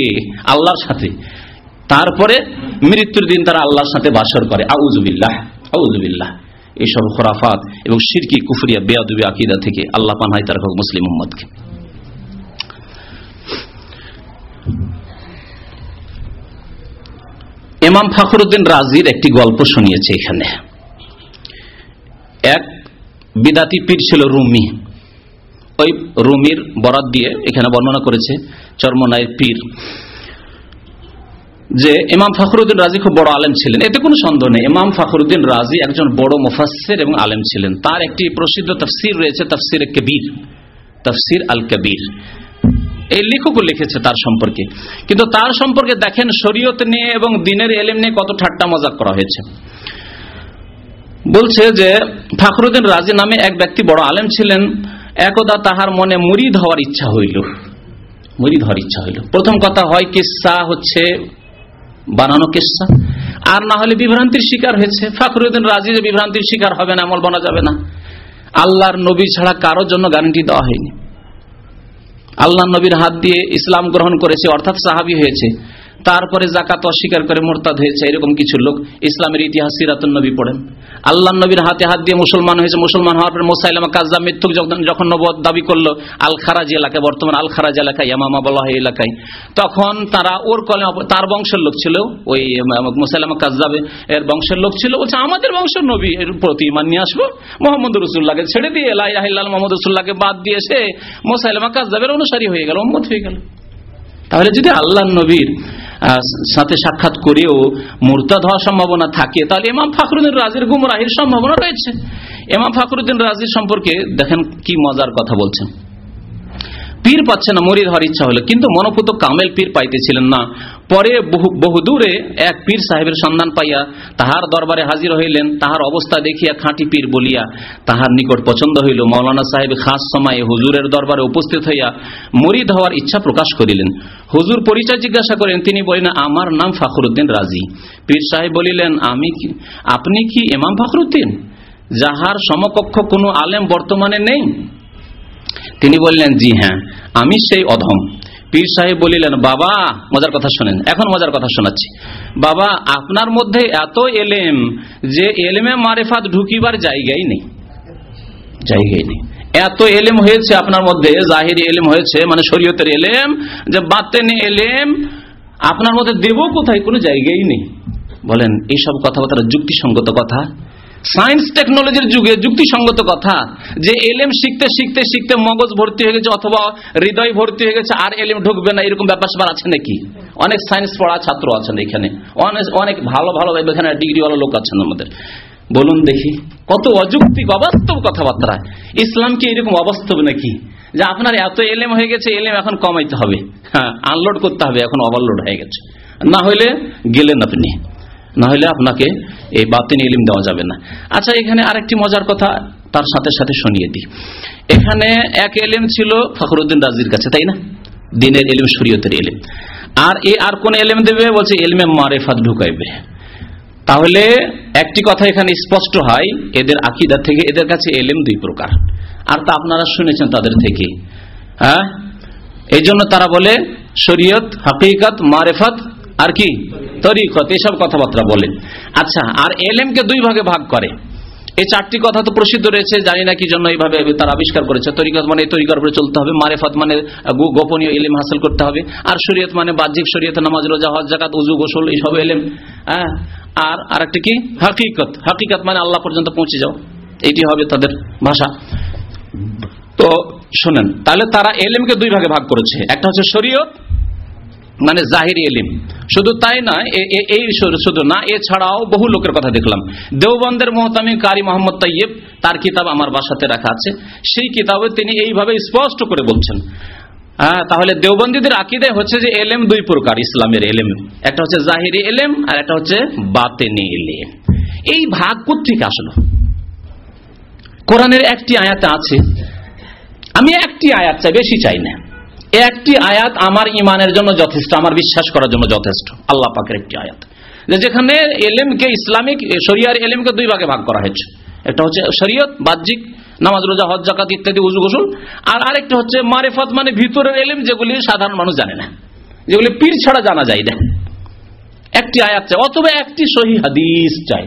Speaker 2: আল্লাহর সাথে। তারপরে মৃত্যুর দিন তারা আল্লাহর সাথে বাসর করে। আউযুবিল্লাহ, আউযুবিল্লাহ। এইসব খুরাফাত এবং শিরকি কুফরিয়া বেয়াদবি আকীদা থেকে আল্লাহ পানাহ তার মুসলিম উম্মতকে। ইমাম ফখরুদ্দিন রাজির একটি গল্প শুনিয়েছে এখানে। এক বিদাতি পীর ছিল রুমি। ওই রুমির বরাত দিয়ে এখানে বর্ণনা করেছে চরমনায়ের পীর যে ইমাম ফখরুদ্দিন রাজি খুব বড় আলেম ছিলেন, এতে কোনো সন্দেহ নেই। ইমাম ফখরুদ্দিন রাজি একজন বড় মুফাসসির এবং আলেম ছিলেন। তার একটি প্রসিদ্ধ তাফসীর রয়েছে, তাফসীর কবির, তাফসীর আল কবির। এই লেখকও লিখেছে তার সম্পর্কে, কিন্তু তার সম্পর্কে দেখেন শরীয়ত নিয়ে এবং দ্বীনের ইলম নিয়ে কত ঠাট্টা মজাক করা হয়েছে। বলছে যে ফখরুদ্দিন রাজি নামে এক ব্যক্তি বড় আলেম ছিলেন। একদা তাহার মনে মুরিদ হওয়ার ইচ্ছা হইল। মুরিদ হওয়ার ইচ্ছা হইল। প্রথম কথা হয় কিসসা হচ্ছে বানানো কিসসা, আর না হলে বিভ্রান্তির শিকার হয়েছে। ফখরুদ্দিন রাজি যে বিভ্রান্তির শিকার হবে না, আমল বানা যাবে না। আল্লাহর নবী ছাড়া কারোর জন্য গ্যারান্টি দেওয়া হয়নি। আল্লাহর নবীর হাত দিয়ে ইসলাম গ্রহণ করেছে, অর্থাৎ সাহাবী হয়েছে, তারপরে যাকাত অস্বীকার করে মুরতাদ হয়েছে, এরকম কিছু লোক ইসলামের ইতিহাস সিরাতুন নবী পড়েন। আল্লাহর নবীর হাতে হাত দিয়ে মুসলমান হয়েছে, মুসলমান হওয়ার পরে মুসাইলামা কাজ্জাব মিথ্যুক যখন নবুয়ত দাবি করলো আল খারাজ এলাকায়, বর্তমান আল খারাজ এলাকায়, ইয়ামামা বলা হয় এলাকায়, তখন তারা ওর কলেমা, তার বংশের লোক ছিল, ওই মুসাইলামা কাজ্জাব এর বংশের লোক ছিল, বলছে আমাদের বংশের নবী এর প্রতি ঈমান নিয়ে আসবো, মুহাম্মদ রাসূলুল্লাহকে ছেড়ে দিয়ে লা ইলাহা ইল্লাল্লাহ মুহাম্মদ রাসূলুল্লাহকে বাদ দিয়ে সে মুসাইলামা কাজ্জাবের অনুসারী হয়ে গেল, উম্মত হয়ে গেল। তাহলে যদি আল্লাহর নবীর সাথে সাক্ষাৎ করেও মুরতাদ হওয়ার সম্ভাবনা থাকে, তাহলে ইমাম ফখরুদ্দিন রাজির গুমরাহির সম্ভাবনা রয়েছে। ইমাম ফখরুদ্দিন রাজির সম্পর্কে দেখেন কি মজার কথা বলছেন। পীর পাচ্ছে না, মুরিদ হওয়ার ইচ্ছা হলো, কিন্তু মনোপুত কামেল পীর পাইতেছিলেন না। পরে বহুদূরে এক পীর সাহেবের সন্ধান পাইয়া তাহার দরবারে হাজির হইলেন। তাহার অবস্থা দেখিয়া খাঁটি পীর বলিয়া তাহার নিকট পছন্দ হইল। মাওলানা সাহেব খাস সময়ে হুজুরের দরবারে উপস্থিত হইয়া মুরিদ হওয়ার ইচ্ছা প্রকাশ করিলেন। হুজুর পরিচয় জিজ্ঞাসা করেন। তিনি বলিলেন, আমার নাম ফখরুদ্দিন রাজি। পীর সাহেব বলিলেন, আপনি কি ইমাম ফখরুদ্দিন, যাহার সমকক্ষ কোনো আলেম বর্তমানে নেই? তিনি বললেন, জি হ্যাঁ, আমি সেই অধম। পীর সাহেব বলিলেন, বাবা, মজার কথা শোনেন, এখন মজার কথা শোনাচ্ছি। বাবা, আপনার মধ্যে এত এলেম যে এলেমে মারিফাত ঢুকিবার জায়গাই নেই, জায়গাই নেই। এত এলেম হয়েছে আপনার মধ্যে, জাহিরি এলেম হয়েছে, মানে শরীয়তের এলেম, যে বাতেনি এলেম আপনার মধ্যে দেব কোথায়, কোনো জায়গাই নেই। বলেন এইসব কথাবার্তা যুক্তিসঙ্গত কথা? সায়েন্স টেকনোলজির যুগে যুক্তিসঙ্গত কথা যে এলেম শিখতে শিখতে শিখতে মগজ ভর্তি হয়ে গেছে অথবা হৃদয় ভর্তি হয়ে গেছে, আর এলেম ঢুকবে না, এরকম ব্যাপার স্যাপার আছে নাকি? অনেক সায়েন্স পড়া ছাত্র আছেন এখানে, অনেক ভালো ভালো এখানে ডিগ্রিওয়ালা লোক আছেন আমাদের। বলুন দেখি, কত অযৌক্তিক অবাস্তব কথাবার্তা। ইসলাম কি এরকম অবাস্তব নাকি যে আপনার এত এলেম হয়ে গেছে, এলেম এখন কমাইতে হবে, হ্যাঁ আনলোড করতে হবে, এখন ওভারলোড হয়ে গেছে, না হইলে গেলেন আপনি, না হলে আপনাকে এই বাতিন ইলম দেওয়া যাবে না। আচ্ছা, এখানে আরেকটি মজার কথা তার সাথে সাথে শুনিয়ে দিই। এখানে এক এলেম ছিল ফখরুদ্দিন রাজির কাছে, তাই না? দিনের এলেম, শরীয়তের এলেম। আর কোন এলেম দেবে? বলছে এলমে মারিফাত ঢুকাইবে। তাহলে একটি কথা এখানে স্পষ্ট হয়, এদের আকীদা থেকে এদের কাছে এলেম দুই প্রকার, আর তা আপনারা শুনেছেন তাদের থেকে। হ্যাঁ, এই জন্য তারা বলে শরীয়ত, হাকিকত, মারিফাত আর কি তরিকত, এসব কথাবার্তা বলে। আচ্ছা, আর এলেমকে দুই ভাগে ভাগ করে। এই চারটি কথা তো প্রসিদ্ধ রয়েছে, জানি না কি জন্য এইভাবে তারা আবিষ্কার করেছে। তরিকত মানে তরিকার উপরে চলতে হবে, মারিফাত মানে গোপনীয় ইলম হাসিল করতে হবে, আর শরীয়ত মানে বাহ্যিক শরীয়ত, নামাজ, রোজা, হজ, যাকাত, ওযু, গোসল, এইসব এলেম। হ্যাঁ, আর আরেকটি কি হাকিকত। হাকিকত মানে আল্লাহ পর্যন্ত পৌঁছে যাও, এটি হবে তাদের ভাষা। তো শোনেন, তাহলে তারা এলেমকে দুই ভাগে ভাগ করেছে। একটা হচ্ছে শরীয়ত মানে জাহিরি এলিম, শুধু তাই নয়, এই শুধু না, এছাড়াও বহু লোকের কথা দেখলাম। দেওবন্দের মুহতামি কারি মোহাম্মদ তাইয়েব, তার কিতাব আমার বাসাতে রাখা আছে, সেই কিতাবে তিনি এইভাবে স্পষ্ট করে বলছেন। তাহলে দেওবন্দীদের আকীদা হচ্ছে যে এলেম দুই প্রকার, ইসলামের এলেম, একটা হচ্ছে জাহিরি এলেম আর একটা হচ্ছে বাতেনি এলেম। এই ভাগ কোত্থেকে আসলো? কোরআনের একটি আয়াতে আছে, আমি একটি আয়াত চাই, বেশি চাই না, একটি আয়াত আমার ইমানের জন্য যথেষ্ট, আমার বিশ্বাস করার জন্য যথেষ্ট। আল্লাহ পাকের একটি আয়াত, যেখানে এলেমকে, ইসলামিক শরিয়ার এলেমকে দুই ভাগে ভাগ করা হয়েছে। একটা হচ্ছে শরীয়ত, বাহ্যিক, নামাজ, রোজা, হজ, যাকাত ইত্যাদি, ওযু, গোসল, আর আরেকটা হচ্ছে মারিফাত মানে ভিতরের এলেম, যেগুলি সাধারণ মানুষ জানে না, যেগুলি পীর ছাড়া জানা যায় না। একটি আয়াত চাই, অথবা একটি সহিহ হাদিস চাই।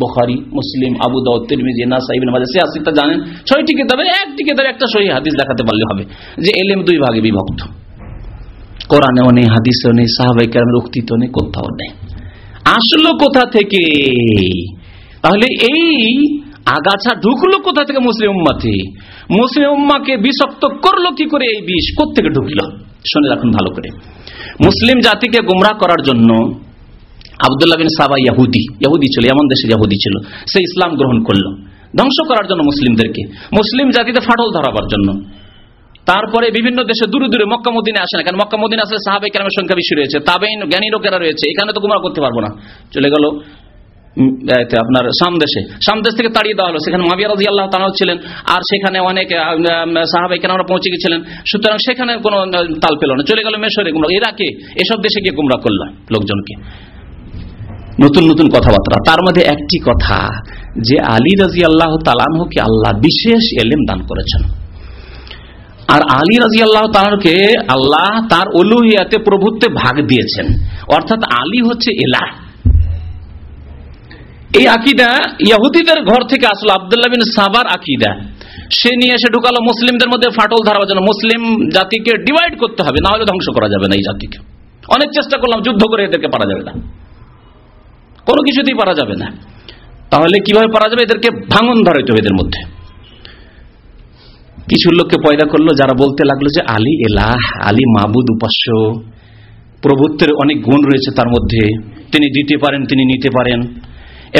Speaker 2: বুখারী, মুসলিম, আবু দাউদ, তিরমিজি, নাসাঈ, ইবনে মাজাহ, সিয়াসিতা জানেন, 6টি কিতাবে একটি কিতাবে একটা সহিহ হাদিস দেখাতে পারলে হবে যে এলেম দুই ভাগে বিভক্ত। কোরআনেও নেই, হাদিসেও নেই, সাহাবায়ে কেরামের উক্তিতেও নেই, কোথাও নেই। আসলো কোথা থেকে? তাহলে এই আগাছা ঢুকলো কোথা থেকে? মুসলিম উম্মতে। মুসলিম উম্মাকে বিষাক্ত করলো কি করে? এই বিষ কোত্থেকে ঢুকলো? শুনে রাখুন ভালো করে। মুসলিম জাতিকে গোমরাহ করার জন্য আব্দুল্লাহ বিন সাবা ইহুদি ছিল, এমন দেশের ইহুদি ছিল, সে ইসলাম গ্রহণ করলো ধ্বংস করার জন্য মুসলিমদেরকে, মুসলিম জাতিতে ফাটল ধরাবার জন্য। তারপরে বিভিন্ন দেশে দূরে দূরে, মক্কা মদিনায় আসে না, কারণ মক্কা মদিনায় আসলে সাহাবায়ে কেরামের সংখ্যা বেশি রয়েছে, তাবেঈন জ্ঞানী লোকেরা রয়েছে, এখানে তো গোমরাহ করতে পারবো না, চলে গেল আপনার শামদেশ থেকে তাড়িয়ে দেওয়া হলো। সেখানে মুআবিয়া রাদিয়াল্লাহু তাআলা ছিলেন, আর সেখানে অনেক সাহাবায়ে কেরামরা পৌঁছে গেছিলেন। সুতরাং সেখানে কোনো তাল পেল না, চলে গেল মিশরে, গুমরাহ, ইরাকে, এসব দেশে গিয়ে গুমরাহ করল লোকজনকে, নতুন নতুন কথাবার্তা। তার মধ্যে একটি কথা যে আলী রাদিয়াল্লাহু তাআলা আনহুকে আল্লাহ বিশেষ ইলম দান করেছেন, আর আলী রাদিয়াল্লাহু তাআলাকে আল্লাহ তার উলুহিয়াতে, প্রভুত্বে ভাগ দিয়েছেন, অর্থাৎ আলী হচ্ছে ইলাহ। এই আকীদা ইহুদিদের ঘর থেকে আসলো, আব্দুল্লাহ বিন সাবার আকীদা। সে নিয়ে এসে ঢুকালো মুসলিমদের মধ্যে, ফাটল ধরাবার জন্য। মুসলিম জাতিকে ডিভাইড করতে হবে, না হলে ধ্বংস করা যাবে না এই জাতিকে। অনেক চেষ্টা করলাম, যুদ্ধ করে এদেরকে পারা যাবে না, কোনো কিছুতেই পারা যাবে না। তাহলে কিভাবে পারা যাবে? এদেরকে ভাঙন ধরাইতে হবে এদের মধ্যে। কিছু লোককে পয়দা করলো যারা বলতে লাগলো যে আলী ইলাহ, আলী মাবুদ, উপাস্য, প্রভুত্বের অনেক গুণ রয়েছে তার মধ্যে, তিনি দিতে পারেন, তিনি নিতে পারেন,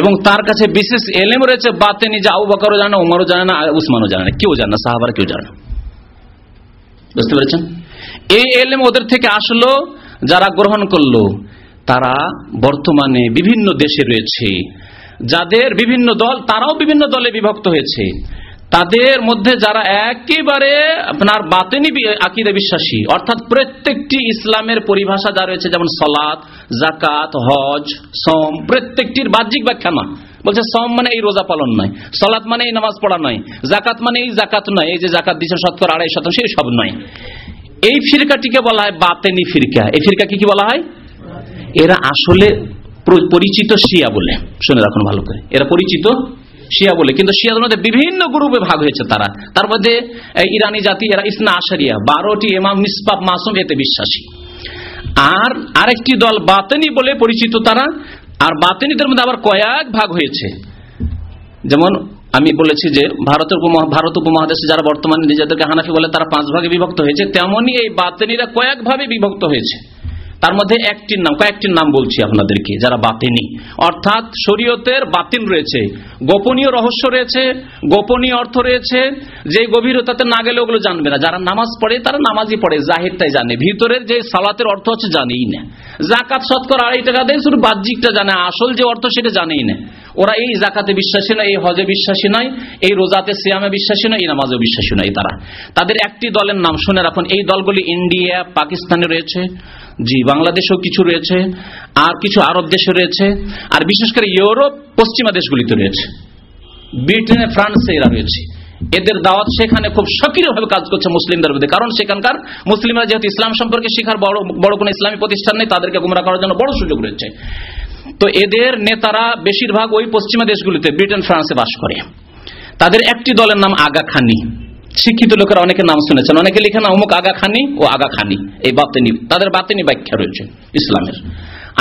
Speaker 2: এবং তার কাছে বিশেষ এলেম রয়েছে বাতেনি, যে আবু বকরও জানে না, উমরও জানে না, উসমানও জানে না, কেউ জানে না, সাহাবারা কেউ জানে না। বুঝতে পেরেছেন? এই এলেম ওদের থেকে আসলো, যারা গ্রহণ করলো তারা বর্তমানে বিভিন্ন দেশে রয়েছে, যাদের বিভিন্ন দল, তারাও বিভিন্ন দলে বিভক্ত হয়েছে। তাদের মধ্যে যারা একেবারে আপনার বাতেনি আকীদা বিশ্বাসী, অর্থাৎ প্রত্যেকটি ইসলামের পরিভাষা যা রয়েছে, যেমন সালাত, যাকাত, হজ, সওম, প্রত্যেকটির বাহ্যিক ব্যাখ্যা না। বলছে সওম মানে এই রোজা পালন নয়, সালাত মানে এই নামাজ পড়া নয়, যাকাত মানে এই যাকাত নয়, এই যে যাকাত দিচ্ছে শতকরা 2.5%, এই সব নয়। এই ফিরকাটিকে বলা হয় বাতেনি ফিরকা। এই ফিরকাকে কি বলা হয়? এরা আসলে পরিচিত শিয়া বলে, শুনে রাখুন ভালো করে, এরা পরিচিত শিয়া বলে, কিন্তু শিয়াদের মধ্যে বিভিন্ন গ্রুপে ভাগ হয়েছে তারা। তার মধ্যে ইরানি জাতি, এরা ইসনা আশারিয়া, 12টি ইমাম নিষ্পাপ মাসুম, এতে বিশ্বাসী। আর আরেকটি দল বাতেনি বলে পরিচিত তারা। আর বাতেনিদের মধ্যে আবার কয়েক ভাগ হয়েছে। যেমন আমি বলেছি যে ভারত উপমহাদেশে যারা বর্তমানে নিজেদেরকে হানাফি বলে, তারা 5 ভাগে বিভক্ত হয়েছে, তেমনি এই বাতেনিরা কয়েক ভাবে বিভক্ত হয়েছে। তার মধ্যে কয়েকটির নাম বলছি আপনাদেরকে, যারা বাতিনি, অর্থাৎ শরীয়তের বাতিন রয়েছে, গোপনীয় রহস্য রয়েছে, গোপনীয় অর্থ রয়েছে, যে গভীরতাতে না গেলে ওগুলো জানবে না। যারা নামাজ পড়ে তারা নামাজই পড়ে, জাহিরটাই জানে, ভিতরের যে সালাতের অর্থ হচ্ছে জানেই না। যাকাত শতকরা 2.5 টাকা দেয়, শুধু বাহ্যিকটা জানে, আসল যে অর্থ সেটা জানেই না। ওরা এই যাকাতে বিশ্বাসী নয়, এই হজে বিশ্বাসী নয়, এই রোজাতে সিয়ামে বিশ্বাসী নয়, এই নামাজে বিশ্বাসী নয়। তাদের একটি দলের নাম শুনে রাখুন। এই দলগুলি ইন্ডিয়া, পাকিস্তানে রয়েছে, জি, বাংলাদেশেও কিছু রয়েছে, আর কিছু আরব দেশে রয়েছে, আর বিশেষ করে ইউরোপ পশ্চিমা দেশগুলিতে রয়েছে, ব্রিটেনে, ফ্রান্সে এরা রয়েছে। এদের দাওয়াত সেখানে খুব সক্রিয়ভাবে কাজ করছে মুসলিমদের মধ্যে, কারণ সেখানকার মুসলিমরা যেহেতু ইসলাম সম্পর্কে শিখার বড় কোনো ইসলামী প্রতিষ্ঠান নেই, তাদেরকে গুমরাহ করার জন্য বড় সুযোগ রয়েছে। তো এদের নেতারা বেশিরভাগ ওই পশ্চিমা দেশগুলিতে, ব্রিটেন, ফ্রান্সে বাস করে। তাদের একটি দলের নাম আগা খানি। শিক্ষিত লোকেরা অনেকে নাম শুনেছেন, অনেকে লিখেন অমুক আগা খানি ও আগা খানি। এই বাতেনি, তাদের বাতেনি ব্যাখ্যা রয়েছে ইসলামের।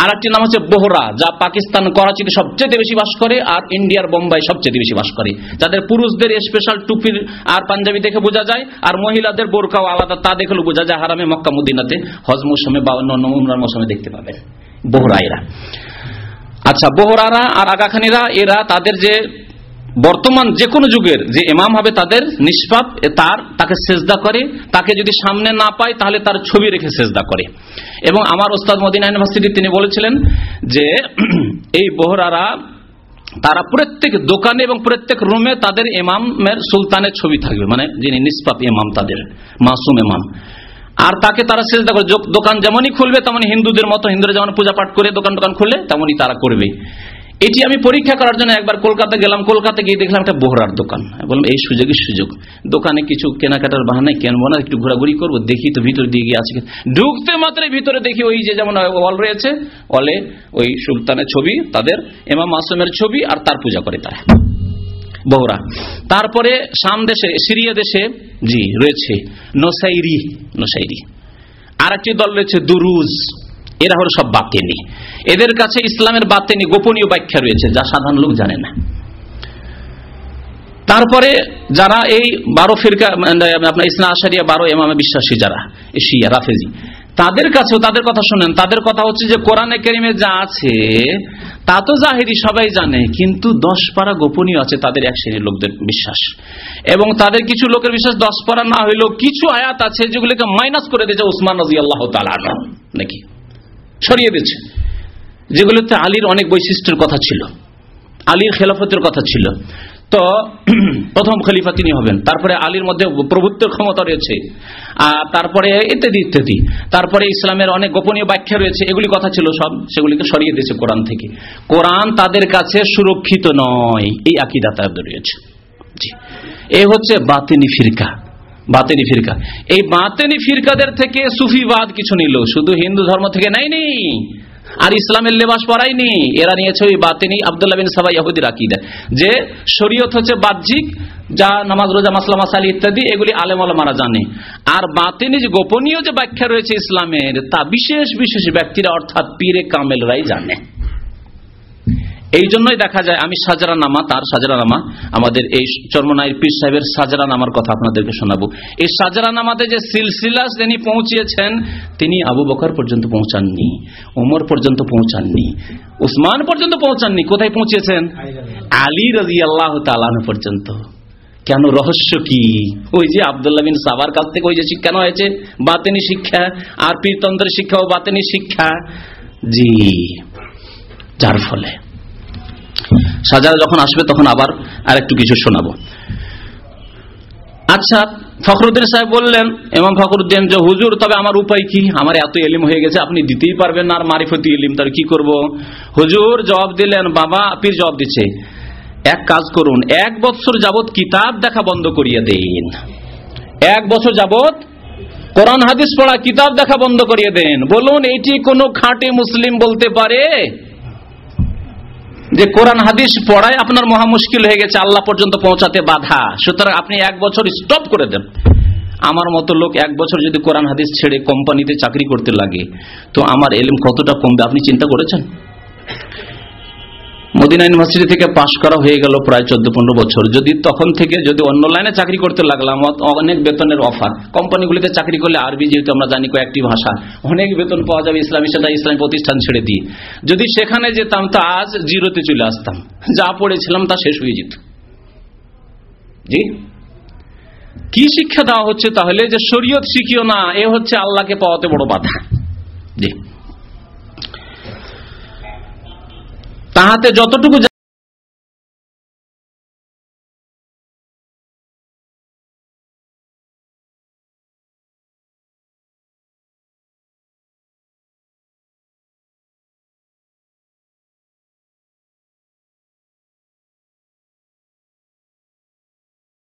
Speaker 2: আর একটি নাম হচ্ছে বোহরা, যা পাকিস্তান করাচিতে সবচেয়ে বেশি বাস করে, আর ইন্ডিয়ার বোম্বাই সবচেয়ে বেশি বাস করে। যাদের পুরুষদের স্পেশাল টুপির আর পাঞ্জাবি দেখে বোঝা যায়, আর মহিলাদের বোরকাও আলাদা, তা দেখলে বোঝা যায়। হারামে মক্কা মদিনাতে হজ মৌসুমে বা অন্য উমরার মৌসুমে দেখতে পাবেন বোহরা এরা। আচ্ছা, বোহরারা আর আগাখানিরা, এরা তাদের যে বর্তমান যে কোনো যুগের যে ইমাম হবে তাদের নিষ্পাপ, তাকে সেজদা করে, তাকে যদি সামনে না পায় তাহলে তার ছবি রেখে সেজদা করে। এবং আমার ওস্তাদ মদিনা ইউনিভার্সিটি তিনি বলেছিলেন যে এই বোহরারা, তারা প্রত্যেক দোকানে এবং প্রত্যেক রুমে তাদের ইমামের সুলতানের ছবি থাকবে, মানে যিনি নিষ্পাপ ইমাম, তাদের মাসুম ইমাম, আর তাকে তারা সেজদা করে। দোকান যেমনই খুলবে তেমনি হিন্দুদের মতো, হিন্দুরা যেমন পূজা পাঠ করে দোকান খুলে, তেমনই তারা করবে। এটি আমি পরীক্ষা করার জন্য একবার কলকাতা গেলাম। কলকাতা গিয়ে দেখলাম একটা বোহরার দোকান। বললাম এই সুযোগই সুযোগ, দোকানে কিছু কেনাকাটার বাহানায় কেনবো না, একটু ঘোরাঘুরি করবো, দেখি তো ভিতর দিয়ে গিয়ে আছে। ঢুকতে মাত্রই ভিতরে দেখি ওই যে যেমন ওয়াল রয়েছে, ওয়ালে ওই সুলতানের ছবি, তাদের ইমাম মাসুমের ছবি, আর তার পূজা করে তারা বোহরা। তারপরে শাম দেশে, সিরিয়া দেশে জি রয়েছে নোসাইরি। আর একটি দল রয়েছে দুরুজ। এরা হলো সব বাতেনি। এদের কাছে ইসলামের বাতেনি গোপনীয় ব্যাখ্যা রয়েছে, যা সাধারণ লোক জানে না। তারপরে যারা এই 12 ফিরকা, আপনার ইসনা আশারিয়া 12 ইমামে বিশ্বাসী, যারা শিয়া রাফেজি, তাদের কাছেও তাদের কথা শুনেন। তাদের কথা হচ্ছে যে কোরআনে কারিমে যা আছে তা তো জাহিরি সবাই জানে, কিন্তু 10 পারা গোপনীয় আছে তাদের এক শ্রেণীর লোকদের বিশ্বাস। এবং তাদের কিছু লোকের বিশ্বাস 10 পারা না হইলেও কিছু আয়াত আছে যেগুলোকে মাইনাস করে দিয়েছে উসমান রাদিয়াল্লাহু তাআলা আনহু, নাকি সরিয়ে দিয়েছে, যেগুলোতে আলীর অনেক বৈশিষ্ট্যের কথা ছিল। আলীর খেলাফতের কথা ছিল, তো প্রথম খলিফা তিনি হবেন, তারপরে আলীর মধ্যে প্রভুত্বের ক্ষমতা রয়েছে, আর তারপরে ইত্যাদি ইত্যাদি, তারপরে ইসলামের অনেক গোপনীয় ব্যাখ্যা রয়েছে, এগুলি কথা ছিল সব, সেগুলিকে সরিয়ে দিয়েছে কোরআন থেকে। কোরআন তাদের কাছে সুরক্ষিত নয়, এই আকীদা তাদের রয়েছে। এই হচ্ছে বাতিনি ফিরকা। বাতিনি ফিরকা, এই বাতিনি ফিরকাদের থেকে সুফিবাদ কিছু নিল, শুধু হিন্দু ধর্ম থেকে নেয়নি আর ইসলামের লেবাস পরায়নি, এরা নিয়েছে ওই বাতিনি আব্দুল্লাহ বিন সাবা ইহুদির আকীদা, যে শরীয়ত হচ্ছে বাহ্যিক, যা নামাজ রোজা মাসলা মাসালি ইত্যাদি এগুলি আলেম ওলামারা জানে, আর বাতিনি যে গোপনীয় যে ব্যাখ্যা রয়েছে ইসলামের, তা বিশেষ বিশেষ ব্যক্তিরা অর্থাৎ পীরে কামেলরাই জানে। এই জন্যই দেখা যায়, আমি সাজরানামা, তার সাজরানামা, আমাদের এই চরমনাইর পীর সাহেবের সাজরানামার কথা আপনাদেরকে শোনাবো। এই সাজরানামাতে যে সিলসিলা তিনি পৌঁছিয়েছেন, তিনি আবু বকর পর্যন্ত পৌঁছাননি, ওমর পর্যন্ত পৌঁছাননি, উসমান পর্যন্ত পৌঁছাননি, কোথায় পৌঁছেছেন? আলী রাদিয়াল্লাহু তাআলা আনহু পর্যন্ত। কেন? রহস্য কি? ওই যে আব্দুল্লাহ বিন সাবার কাছ থেকে ওই যে শিক্ষা হয়েছে, বাতিনি শিক্ষা, আর পীরতন্ত্রের শিক্ষা ও বাতিনি শিক্ষা। জি, যার ফলে সাজারা যখন আসবে তখন আবার আরেকটু কিছু শোনাবো। আচ্ছা, ফখরুদ্দিন সাহেব বললেন, ইমাম ফখরুদ্দিন, যে হুজুর তবে আমার উপায় কি? আমার এত ইলম হয়ে গেছে, আপনি দিতেই পারবেন না, আর মারিফতি ইলম, তার কি করব? হুজুর জবাব দিলেন, বাবা, পীর জবাব দিচ্ছে, এক কাজ করুন, 1 বছর যাবত কিতাব দেখা বন্ধ করিয়ে দেন। 1 বছর যাবত কোরআন হাদিস পড়া, কিতাব দেখা বন্ধ করিয়ে দেন। বলুন, এইটি কোনো খাঁটি মুসলিম বলতে পারে যে কোরআন হাদিস পড়ায় আপনার মহা মুশকিল হয়ে গেছে, আল্লাহ পর্যন্ত পৌঁছাতে বাধা, সুতরাং আপনি 1 বছর স্টপ করে দেন? আমার মতো লোক 1 বছর যদি কোরআন হাদিস ছেড়ে কোম্পানিতে চাকরি করতে লাগে, তো আমার ইলম কতটা কমবে আপনি চিন্তা করেছেন? মদিনা ইউনিভার্সিটি থেকে পাশ করা হয়ে গেল প্রায় 14-15 বছর, যদি তখন থেকে যদি অন্য লাইনে চাকরি করতে লাগলাম, অনেক বেতনের অফার, কোম্পানিগুলিতে চাকরি করলে আরবি যেহেতু আমরা জানি কয়েকটি ভাষা, অনেক বেতন পাওয়া যাবে, ইসলামী সেটা ইসলামী প্রতিষ্ঠান ছেড়ে দিয়ে যদি সেখানে যেতাম, তা আজ জিরোতে চলে আসতাম, যা পড়েছিলাম তা শেষ হয়ে যেত। জি, কি শিক্ষা দেওয়া হচ্ছে তাহলে? যে শরীয়ত শিখিও না, এ হচ্ছে আল্লাহকে পাওয়াতে বড় বাধা। জি, তাহাতে যতটুকু